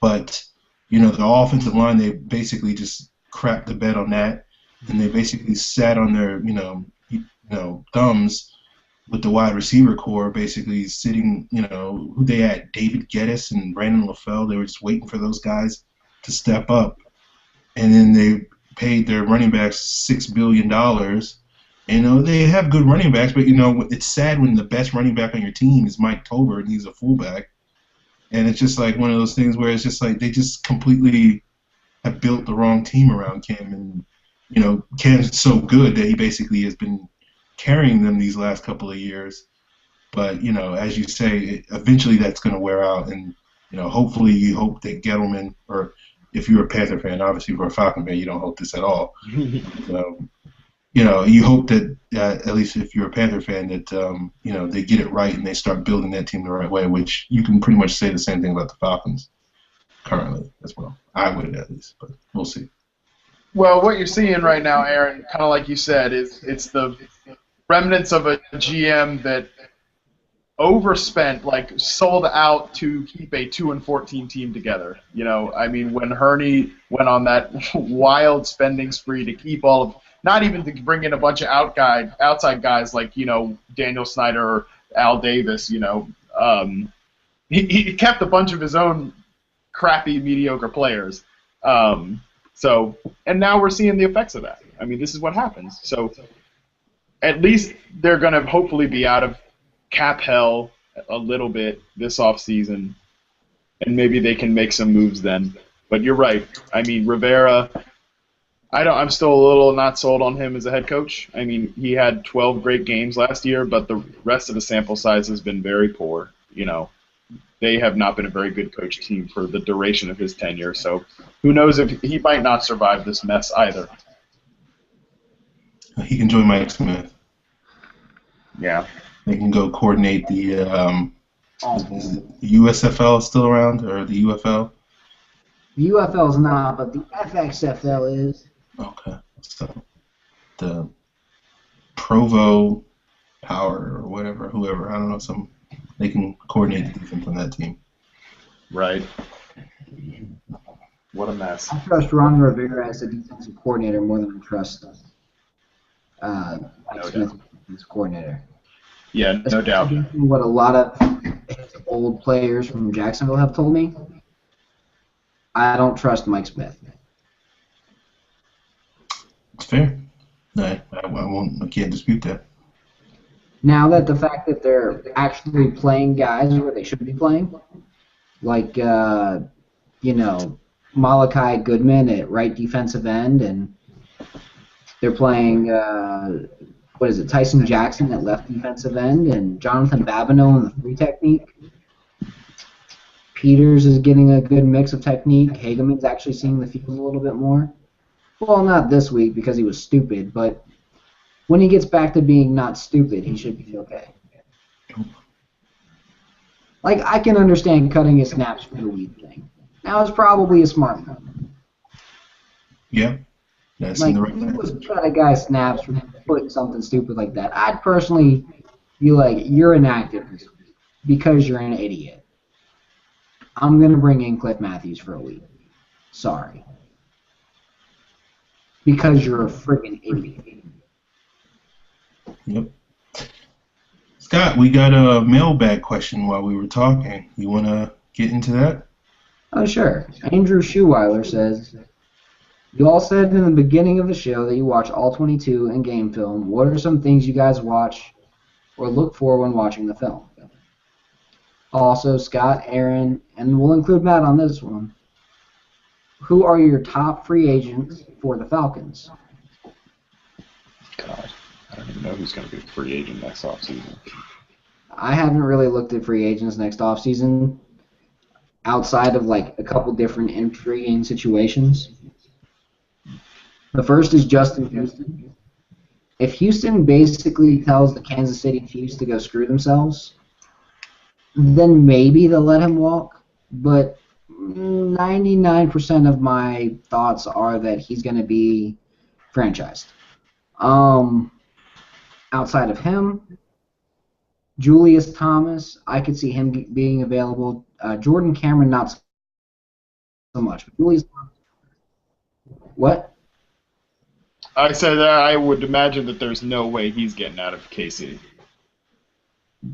but, you know, the offensive line, they basically just crapped the bed on that, and they basically sat on their, you know, thumbs with the wide receiver core basically sitting, you know, who they had, David Geddes and Brandon LaFell. They were just waiting for those guys to step up. And then they paid their running backs $6 billion. You know, they have good running backs, but, you know, it's sad when the best running back on your team is Mike Tolbert and he's a fullback. And it's just like one of those things where it's just like they just completely have built the wrong team around Cam. And, you know, Cam's so good that he basically has been carrying them these last couple of years. But, you know, as you say, eventually that's going to wear out. And, you know, hopefully you hope that Gettleman, or if you're a Panther fan, obviously for a Falcon fan, you don't hope this at all. So, you know, you hope that, at least if you're a Panther fan, that, you know, they get it right and they start building that team the right way, which you can pretty much say the same thing about the Falcons currently as well. I would, at least, but we'll see. Well, what you're seeing right now, Aaron, kind of like you said, is it's the remnants of a GM that overspent, like sold out to keep a 2-14 team together. You know, I mean, when Hurney went on that wild spending spree to keep all of, not even to bring in a bunch of outside guys like, you know, Daniel Snyder or Al Davis, you know, he kept a bunch of his own crappy, mediocre players. So, and now we're seeing the effects of that. I mean, this is what happens. So, at least they're going to hopefully be out of cap hell a little bit this offseason, and maybe they can make some moves then. But you're right. I mean, Rivera, I'm still a little not sold on him as a head coach. I mean, he had 12 great games last year, but the rest of the sample size has been very poor. You know, they have not been a very good coach team for the duration of his tenure. So who knows if he might not survive this mess either. He can join Mike Smith. Yeah. They can go coordinate the USFL still around, or the UFL? The UFL is not, but the FXFL is. Okay. So the Provo Power or whatever, whoever, I don't know, they can coordinate the defense on that team. Right. What a mess. I trust Ron Rivera as a defensive coordinator more than I trust Mike Smith as coordinator. Yeah, no doubt. What a lot of old players from Jacksonville have told me, I don't trust Mike Smith. It's fair. I can't dispute that. Now that the fact that they're actually playing guys where they should be playing, like, you know, Malachi Goodman at right defensive end, and they're playing, Tyson Jackson at left defensive end, and Jonathan Babineau in the free technique. Peters is getting a good mix of technique. Hageman's actually seeing the field a little bit more. Well, not this week because he was stupid, but when he gets back to being not stupid, he should be okay. Like, I can understand cutting his snaps for the week thing. Now it's probably a smart one. Yeah. That's like, in the right if he was cut a guy's snaps for putting something stupid like that, I'd personally be like, you're inactive this week because you're an idiot. I'm going to bring in Cliff Matthews for a week. Sorry. Because you're a friggin' idiot. Yep. Scott, we got a mailbag question while we were talking. You want to get into that? Oh, sure. Andrew Schuweiler says, you all said in the beginning of the show that you watch all 22 and game film. What are some things you guys watch or look for when watching the film? Also, Scott, Aaron, and we'll include Matt on this one. Who are your top free agents for the Falcons? God, I don't even know who's going to be a free agent next offseason. I haven't really looked at free agents next offseason outside of like a couple different intriguing situations. The first is Justin Houston. If Houston basically tells the Kansas City Chiefs to go screw themselves, then maybe they'll let him walk. But 99% of my thoughts are that he's going to be franchised. Outside of him, Julius Thomas, I could see him being available. Jordan Cameron, not so much. But Julius Thomas, what? I said I would imagine that there's no way he's getting out of KC.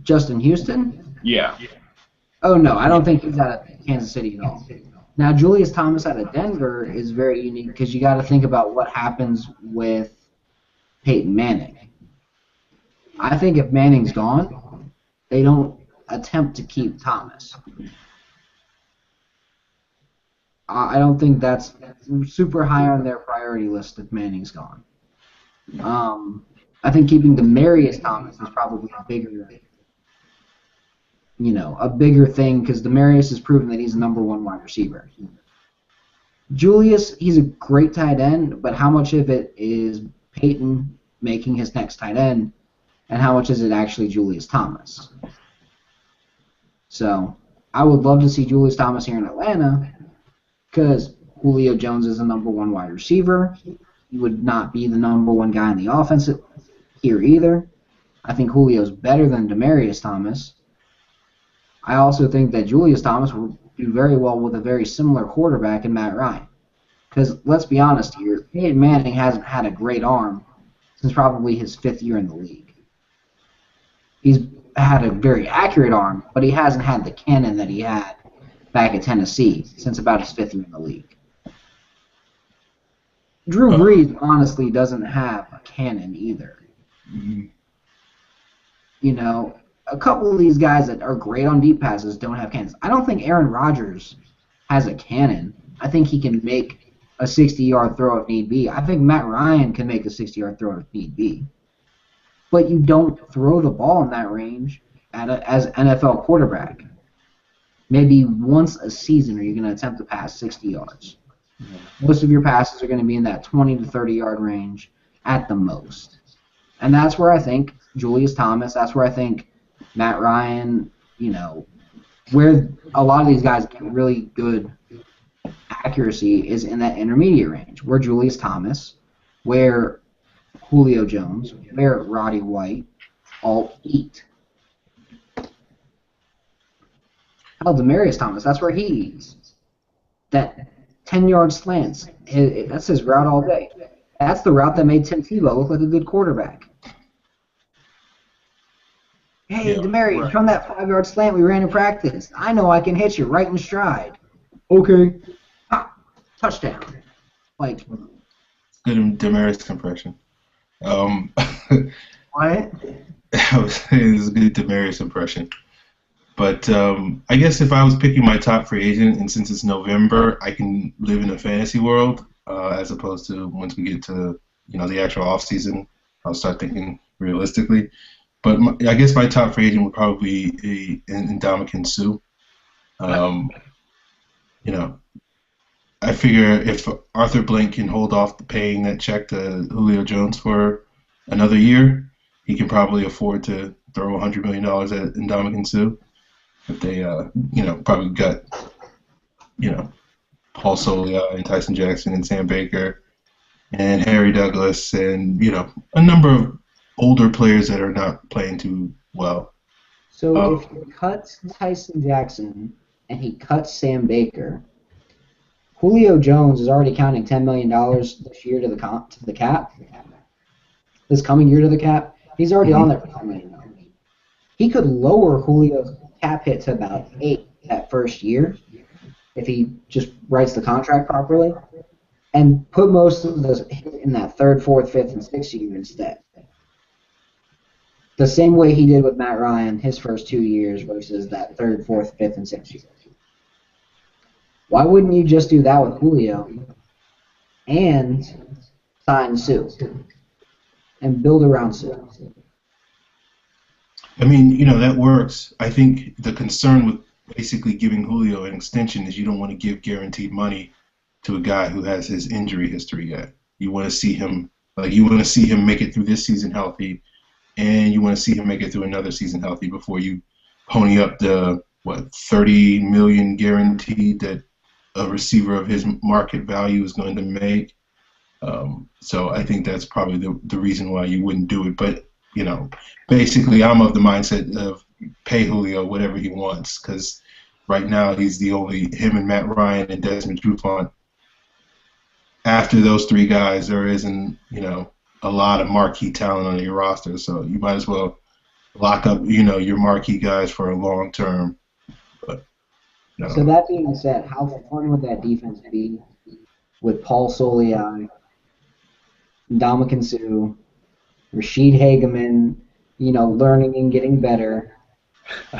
Justin Houston? Yeah. Oh, no, I don't think he's out of Kansas City at all. Now, Julius Thomas out of Denver is very unique because you got to think about what happens with Peyton Manning. I think if Manning's gone, they don't attempt to keep Thomas. I don't think that's super high on their priority list if Manning's gone. I think keeping Demaryius Thomas is probably a bigger thing because Demaryius has proven that he's a number one wide receiver. Julius, he's a great tight end, but how much of it is Peyton making his next tight end, and how much is it actually Julius Thomas? So I would love to see Julius Thomas here in Atlanta because Julio Jones is the number one wide receiver. He would not be the number one guy in the offense here either. I think Julio's better than Demaryius Thomas. I also think that Julius Thomas will do very well with a very similar quarterback in Matt Ryan. Because let's be honest here, Peyton Manning hasn't had a great arm since probably his 5th year in the league. He's had a very accurate arm, but he hasn't had the cannon that he had back at Tennessee since about his 5th year in the league. Drew Brees honestly doesn't have a cannon either. You know, a couple of these guys that are great on deep passes don't have cannons. I don't think Aaron Rodgers has a cannon. I think he can make a 60-yard throw if need be. I think Matt Ryan can make a 60-yard throw if need be. But you don't throw the ball in that range as an NFL quarterback. Maybe once a season are you going to attempt to pass 60 yards. Most of your passes are going to be in that 20 to 30-yard range at the most. And that's where I think Julius Thomas, that's where I think Matt Ryan, where a lot of these guys get really good accuracy is in that intermediate range, where Julius Thomas, where Julio Jones, where Roddy White all eat. Hell, Demaryius Thomas, that's where he eats. That 10-yard slants, that's his route all day. That's the route that made Tim Tebow look like a good quarterback. Hey, Demaryius, run that 5-yard slant we ran in practice. I know I can hit you right in stride. Okay. Touchdown. Like. Good Demaryius impression. What? I was saying it's a good Demaryius impression. But I guess if I was picking my top free agent, and since it's November, I can live in a fantasy world as opposed to once we get to the actual off season, I'll start thinking realistically. But I guess my top free agent would probably be Ndamukong Suh. I figure if Arthur Blank can hold off paying that check to Julio Jones for another year, he can probably afford to throw $100 million at Ndamukong Suh. If they, probably got, Paul Solia and Tyson Jackson and Sam Baker and Harry Douglas and, a number of older players that are not playing too well. So if he cuts Tyson Jackson and he cuts Sam Baker, Julio Jones is already counting $10 million this year to the cap. This coming year to the cap, he's already on there for $10 million. He could lower Julio's cap hit to about 8 that first year if he just writes the contract properly, and put most of the hit in that third, fourth, fifth, and sixth year instead. The same way he did with Matt Ryan his first 2 years versus that third, fourth, fifth, and sixth year. Why wouldn't you just do that with Julio and sign Sue and build around Sue? I mean, that works. I think the concern with basically giving Julio an extension is you don't want to give guaranteed money to a guy who has his injury history yet. You want to see him make it through this season healthy, and you want to see him make it through another season healthy before you pony up the $30 million guaranteed that a receiver of his market value is going to make. So I think that's probably the reason why you wouldn't do it. But basically, I'm of the mindset of pay Julio whatever he wants, because right now he's the only, him and Matt Ryan and Desmond Trufant. After those three guys, there isn't a lot of marquee talent on your roster, so you might as well lock up your marquee guys for a long term. But So that being said, how fun would that defense be with Paul Soliai, Ndamukong Suh, Rashid Hageman, learning and getting better,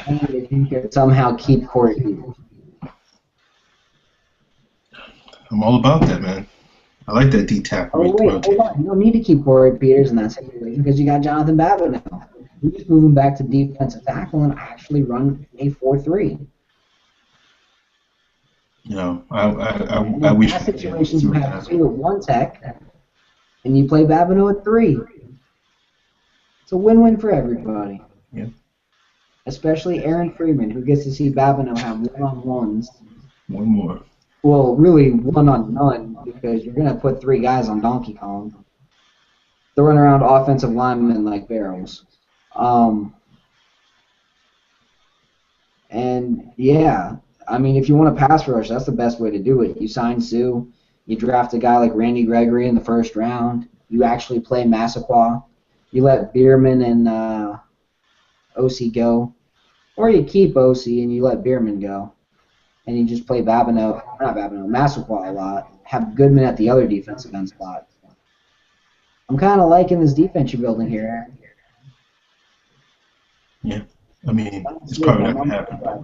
and if you could somehow keep Corey Peters? I'm all about that, man. I like that D-tackle. Oh, wait, hold on. You don't need to keep Corey Peters in that situation because you got Jonathan Babbitt now. You just move him back to defensive tackle and actually run a 4-3. I wish. In that situation, you have 2 at 1 tech, and you play Babineau at 3. It's a win-win for everybody. Yeah. Especially Aaron Freeman, who gets to see Babineau have one-on-ones. One more. Well, really one-on-none, because you're going to put 3 guys on Donkey Kong throwing around offensive linemen like barrels. And, yeah, I mean, if you want to pass rush, that's the best way to do it. You sign Sue, you draft a guy like Randy Gregory in the first round, you actually play Massaquoi, you let Bierman and OC go, or you keep OC and you let Bierman go, and you just play Massaquoi a lot, have Goodman at the other defensive end spot. I'm kind of liking this defense you're building here, Aaron. Yeah, I mean, it's probably not going to happen by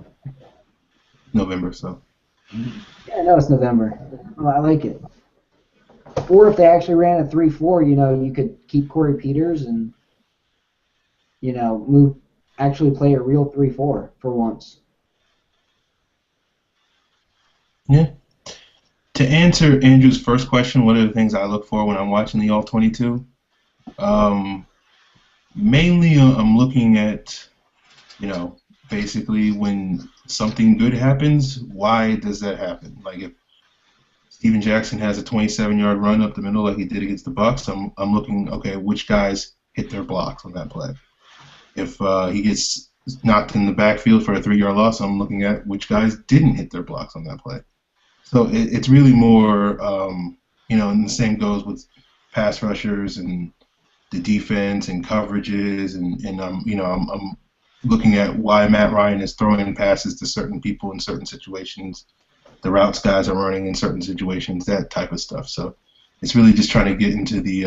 November, so. Yeah, I know it's November. Well, I like it. Or if they actually ran a 3-4, you could keep Corey Peters and, actually play a real 3-4 for once. Yeah. To answer Andrew's first question, what are the things I look for when I'm watching the All-22? Mainly I'm looking at, basically when something good happens, why does that happen? Like if Steven Jackson has a 27-yard run up the middle like he did against the Bucs, I'm looking, okay, which guys hit their blocks on that play? If he gets knocked in the backfield for a 3-yard loss, I'm looking at which guys didn't hit their blocks on that play. So it's really more, and the same goes with pass rushers and the defense and coverages, and I'm looking at why Matt Ryan is throwing passes to certain people in certain situations, the routes guys are running in certain situations, that type of stuff. So it's really just trying to get into the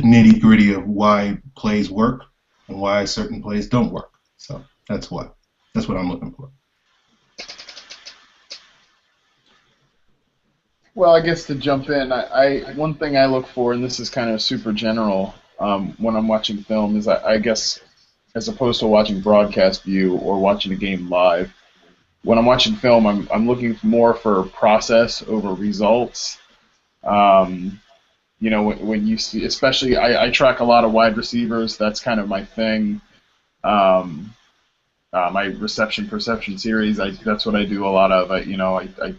nitty-gritty of why plays work and why certain plays don't work. So that's what I'm looking for. Well, I guess to jump in, one thing I look for, and this is kind of super general when I'm watching film, is I guess as opposed to watching broadcast view or watching a game live, when I'm watching film, I'm looking more for process over results. When you see, especially I track a lot of wide receivers. That's kind of my thing. My reception perception series. That's what I do a lot of. I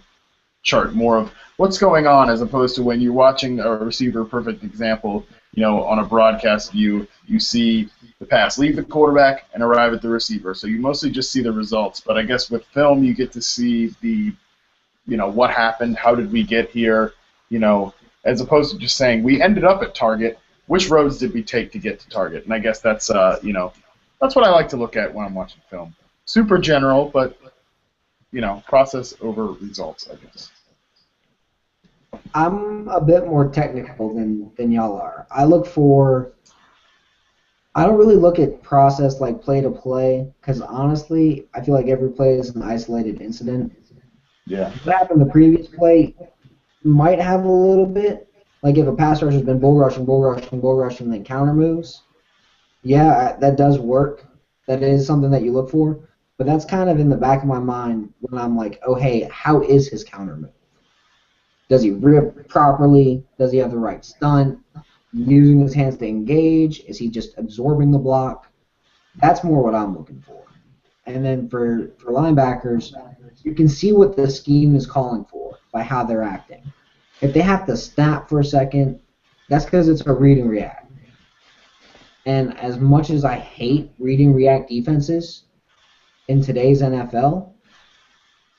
chart more of what's going on as opposed to when you're watching a receiver. Perfect example. On a broadcast view, you see the pass leave the quarterback and arrive at the receiver. So you mostly just see the results. But I guess with film, you get to see the what happened, how did we get here, as opposed to just saying we ended up at target. Which roads did we take to get to target? And I guess that's that's what I like to look at when I'm watching film. Super general, but process over results, I guess. I'm a bit more technical than y'all are. I don't really look at process like play to play, because honestly, I feel like every play is an isolated incident. Yeah. What happened the previous play might have a little bit. Like if a pass rusher has been bull rushing, then counter moves. Yeah, that does work. That is something that you look for. But that's kind of in the back of my mind when I'm like, oh, hey, how is his counter move? Does he rip properly? Does he have the right stunt? Using his hands to engage? Is he just absorbing the block? That's more what I'm looking for. And then for linebackers, you can see what the scheme is calling for by how they're acting. If they have to snap for a second, that's because it's a read and react. And as much as I hate read and react defenses in today's NFL,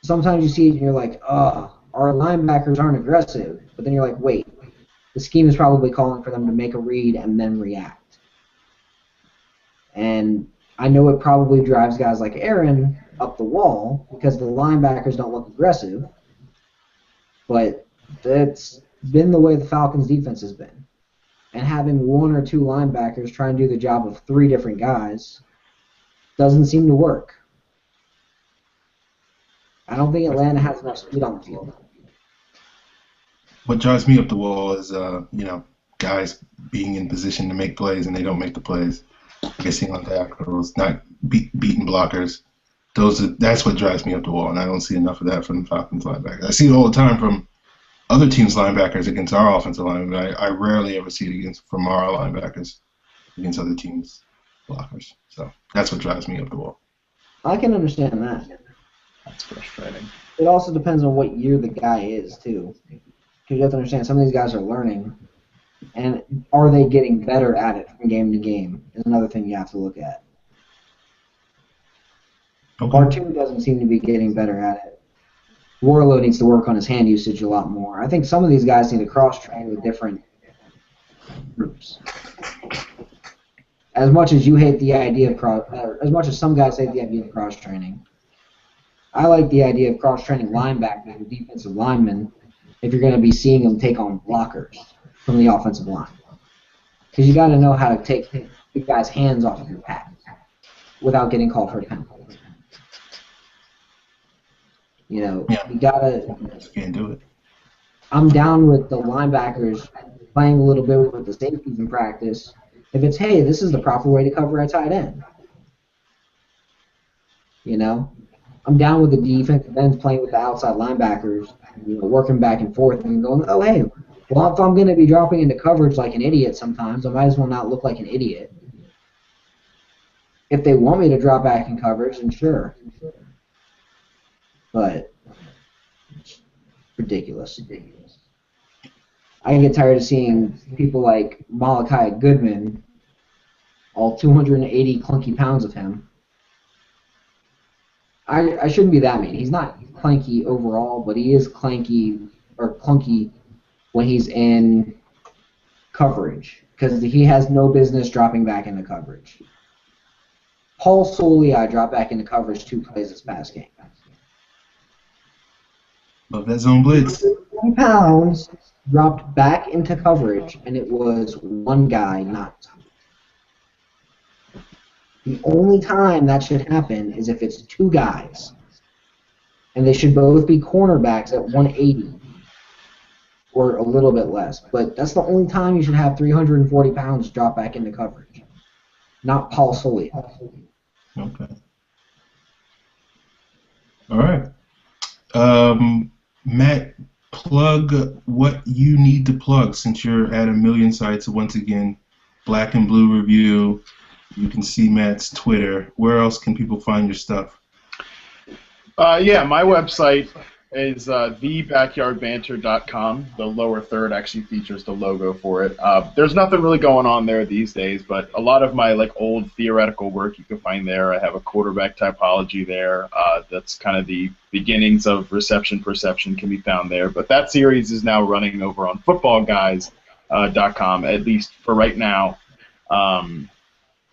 sometimes you see it and you're like, oh, our linebackers aren't aggressive. But then you're like, wait, the scheme is probably calling for them to make a read and then react. And I know it probably drives guys like Aaron up the wall because the linebackers don't look aggressive, but that's been the way the Falcons' defense has been. And having one or two linebackers try and do the job of three different guys doesn't seem to work. I don't think Atlanta has enough speed on the field. What drives me up the wall is, guys being in position to make plays and they don't make the plays. Missing on tackles, not beating blockers. That's what drives me up the wall, and I don't see enough of that from the Falcons linebackers. I see it all the time from other teams' linebackers against our offensive line, but I rarely ever see it from our linebackers against other teams' blockers. So that's what drives me up the wall. I can understand that. That's frustrating. It also depends on what year the guy is, too. Because you have to understand, some of these guys are learning, and are they getting better at it from game to game is another thing you have to look at. Okay. R2 doesn't seem to be getting better at it. Warlow needs to work on his hand usage a lot more. I think some of these guys need to cross-train with different groups. As much as you hate the idea of as much as some guys hate the idea of cross-training, I like the idea of cross-training linebackers and defensive linemen if you're going to be seeing them take on blockers from the offensive line. Because you got to know how to take the guy's hands off of your pass without getting called for a penalty. You gotta. Just can't do it. I'm down with the linebackers playing a little bit with the safeties in practice. If it's, hey, this is the proper way to cover a tight end. I'm down with the defensive ends playing with the outside linebackers, working back and forth and going, oh, hey, well, if I'm going to be dropping into coverage like an idiot sometimes, I might as well not look like an idiot. If they want me to drop back in coverage, then sure. But it's ridiculous. I get tired of seeing people like Malachi Goodman, all 280 clunky pounds of him. I shouldn't be that mean. He's not clanky overall, but he is clunky when he's in coverage because he has no business dropping back into coverage. Paul Soliai dropped back into coverage 2 plays this past game. Love that zone blitz. 20 pounds dropped back into coverage, and it was one guy, not two. The only time that should happen is if it's 2 guys, and they should both be cornerbacks at 180 or a little bit less. But that's the only time you should have 340 pounds drop back into coverage, not Paul Soliai. Okay. All right. Matt, plug what you need to plug since you're at a million sites once again. Black and Blue Review. You can see Matt's Twitter. Where else can people find your stuff? Yeah, my website is thebackyardbanter.com. The lower third actually features the logo for it. There's nothing really going on there these days, but a lot of my old theoretical work you can find there. I have a quarterback typology there. That's kind of the beginnings of reception perception can be found there. But that series is now running over on footballguys.com, at least for right now.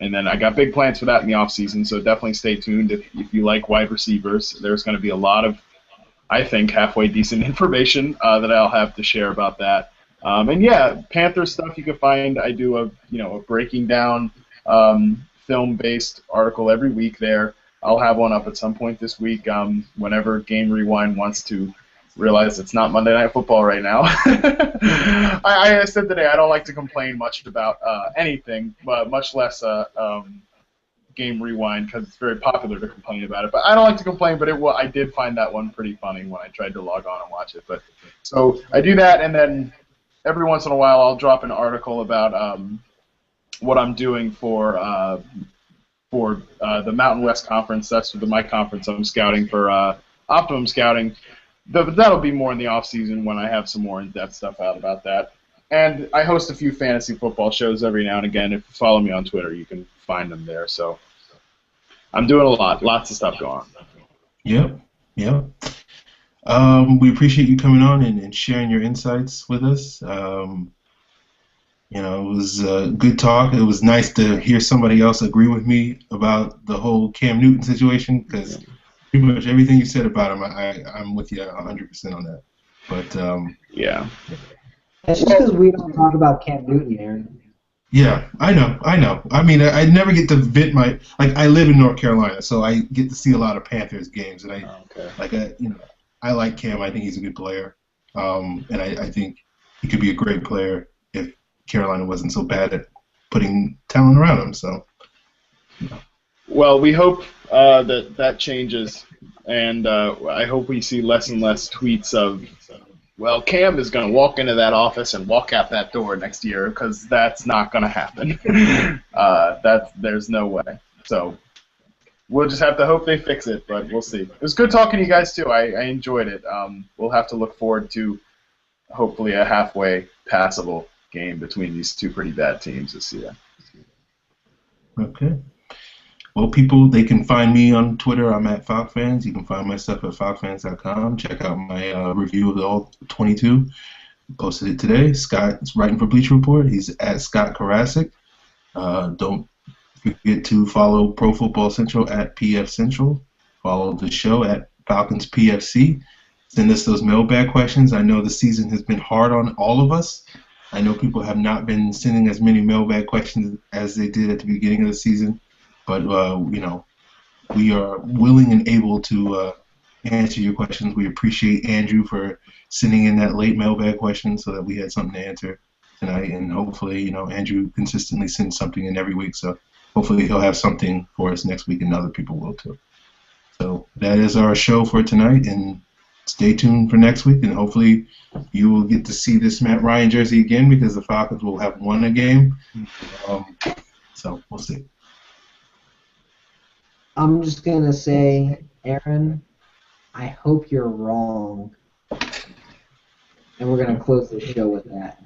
And then I got big plans for that in the offseason, so definitely stay tuned if you like wide receivers. There's going to be a lot of, I think, halfway decent information that I'll have to share about that. And yeah, Panthers stuff you can find. I do a breaking down film-based article every week there. I'll have one up at some point this week whenever Game Rewind wants to realize it's not Monday Night Football right now. I said today I don't like to complain much about anything, but much less Game Rewind because it's very popular to complain about it. But I don't like to complain, but I did find that one pretty funny when I tried to log on and watch it. But so I do that, and then every once in a while I'll drop an article about what I'm doing for the Mountain West Conference. That's my conference. I'm scouting for Optimum Scouting. That'll be more in the off season when I have some more in-depth stuff out about that. And I host a few fantasy football shows every now and again. If you follow me on Twitter, you can find them there. So I'm doing a lot, lots of stuff going on. Yep. We appreciate you coming on and sharing your insights with us. It was a good talk. It was nice to hear somebody else agree with me about the whole Cam Newton situation because pretty much everything you said about him, I'm with you 100% on that. But yeah. It's just because we don't talk about Cam Newton, Aaron. Yeah, I know. I mean, I never get to vent I live in North Carolina, so I get to see a lot of Panthers games, and I like Cam. I think he's a good player, and I think he could be a great player if Carolina wasn't so bad at putting talent around him. So. Well, we hope that changes, and I hope we see less and less tweets of, well, Cam is going to walk into that office and walk out that door next year, because that's not going to happen. There's no way. So we'll just have to hope they fix it, but we'll see. It was good talking to you guys, too. I enjoyed it. We'll have to look forward to hopefully a halfway passable game between these two pretty bad teams this year. Okay. Well, people, they can find me on Twitter. I'm at FalcFans. You can find my stuff at FalcFans.com. Check out my review of the All 22. Posted it today. Scott's writing for Bleacher Report. He's at Scott Karasik. Don't forget to follow Pro Football Central at PF Central. Follow the show at Falcons PFC. Send us those mailbag questions. I know the season has been hard on all of us. I know people have not been sending as many mailbag questions as they did at the beginning of the season. But, we are willing and able to answer your questions. We appreciate Andrew for sending in that late mailbag question so that we had something to answer tonight. And hopefully, Andrew consistently sends something in every week. So hopefully he'll have something for us next week and other people will too. So that is our show for tonight. And stay tuned for next week. And hopefully you will get to see this Matt Ryan jersey again because the Falcons will have won a game. So we'll see. I'm just going to say, Aaron, I hope you're wrong. And we're going to close the show with that.